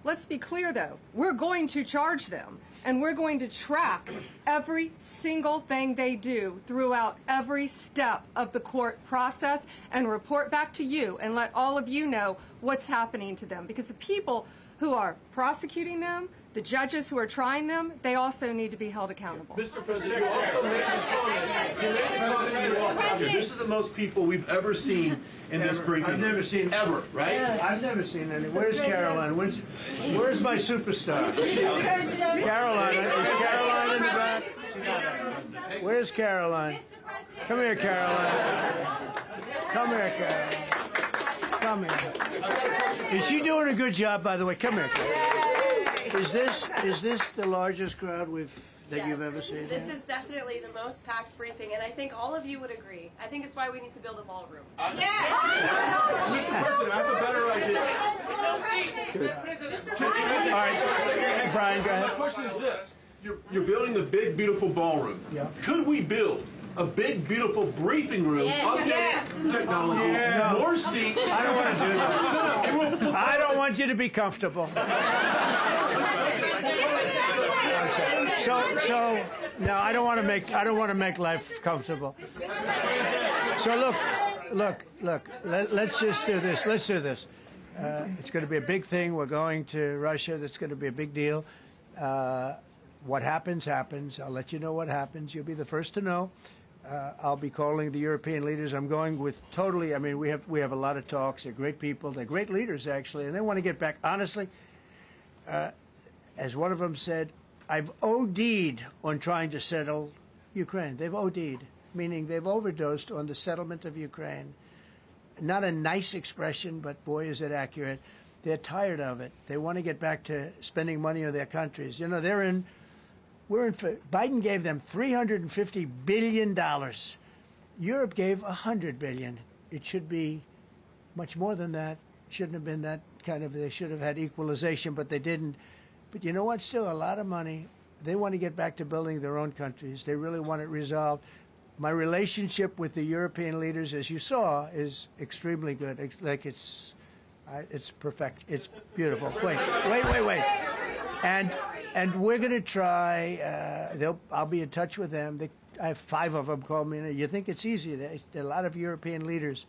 S10: let's be clear though, we're going to charge them and we're going to track every single thing they do throughout every step of the court process and report back to you and let all of you know what's happening to them, because the people who are prosecuting them, the judges who are trying them, they also need to be held accountable.
S18: Mr. President, you also made a comment. This is the most people we've ever seen in this briefing.
S7: I've never seen
S18: ever, right?
S7: I've never seen any. Where's Caroline? Where's my superstar? Caroline. Is Caroline in the back? Where's Caroline? Come here, Caroline. Come here, Caroline. Come here. Is she doing a good job, by the way? Come here, Caroline. Is this the largest crowd that you've ever seen?
S5: This is definitely the most packed briefing, and I think all of you would agree. I think it's why we need to build a ballroom.
S18: Mr. President, I have a better idea.
S7: All right, Brian, go ahead.
S18: My question is this. You're building the big, beautiful ballroom.
S7: Yeah.
S18: Could we build a big, beautiful briefing room, updated technology, more seats?
S7: I don't want to do that. I don't want you to be comfortable. So no, I don't want to make life comfortable. So look, look. Let's just do this. Let's do this. It's going to be a big thing. We're going to Russia. That's going to be a big deal. What happens, happens. I'll let you know what happens. You'll be the first to know. I'll be calling the European leaders. I'm going with totally. I mean, we have a lot of talks. They're great people. They're great leaders, actually, and they want to get back. Honestly, as one of them said, I've OD'd on trying to settle Ukraine. They've OD'd, meaning they've overdosed on the settlement of Ukraine. Not a nice expression, but boy, is it accurate. They're tired of it. They want to get back to spending money on their countries. You know, Biden gave them $350 billion. Europe gave $100 billion. It should be much more than that. It shouldn't have been that kind of, they should have had equalization, but they didn't. But you know what? Still a lot of money. They want to get back to building their own countries. They really want it resolved. My relationship with the European leaders, as you saw, is extremely good. It's perfect. It's beautiful. Wait. And we're going to try. I'll be in touch with them. I have 5 of them call me. You think it's easy? There are a lot of European leaders,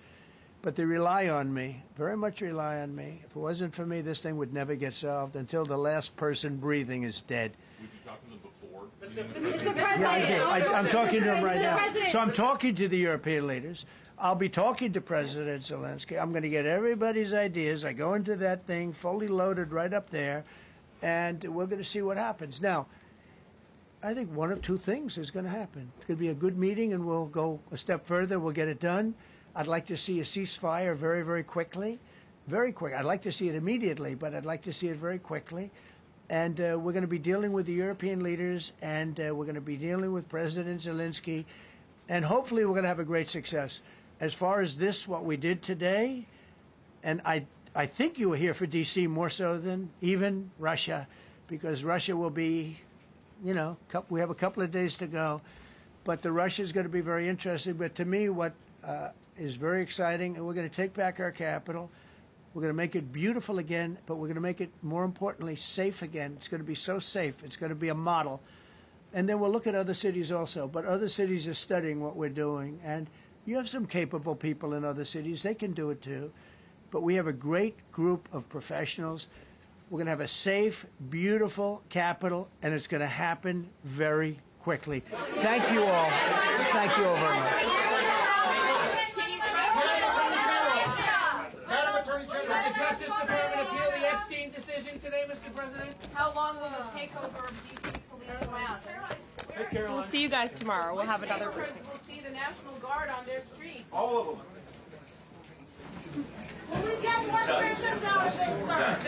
S7: but they rely on me. Very much rely on me. If it wasn't for me, this thing would never get solved until the last person breathing is dead.
S6: Would you talk to them before?
S19: Mr. President.
S7: Yeah, I do. I'm talking to them right now. So I'm talking to the European leaders. I'll be talking to President Zelensky. I'm going to get everybody's ideas. I go into that thing fully loaded right up there, and we're going to see what happens. Now, I think one of 2 things is going to happen. It's going to be a good meeting, and we'll go a step further. We'll get it done. I'd like to see a ceasefire very, very quickly. Very quick. I'd like to see it immediately, but I'd like to see it very quickly. And we're going to be dealing with the European leaders, and we're going to be dealing with President Zelensky, and hopefully we're going to have a great success. As far as this, what we did today, and I think you were here for D.C. more so than even Russia, because Russia will be, we have a couple of days to go, but the Russia is going to be very interesting. But to me, what is very exciting, and we're going to take back our capital. We're going to make it beautiful again, but we're going to make it, more importantly, safe again. It's going to be so safe. It's going to be a model. And then we'll look at other cities also. But other cities are studying what we're doing. And you have some capable people in other cities. They can do it too. But we have a great group of professionals. We're going to have a safe, beautiful capital, and it's going to happen very quickly. Thank you all. Thank you all very much.
S3: Should the Justice Department appeal the Epstein decision today, Mr. President?
S19: How long will the takeover of D.C. police last?
S5: We'll see you guys tomorrow. We'll have another briefing.
S19: We'll see the National Guard on their streets.
S18: All of them.
S19: Will we get more prisons out of this, sir?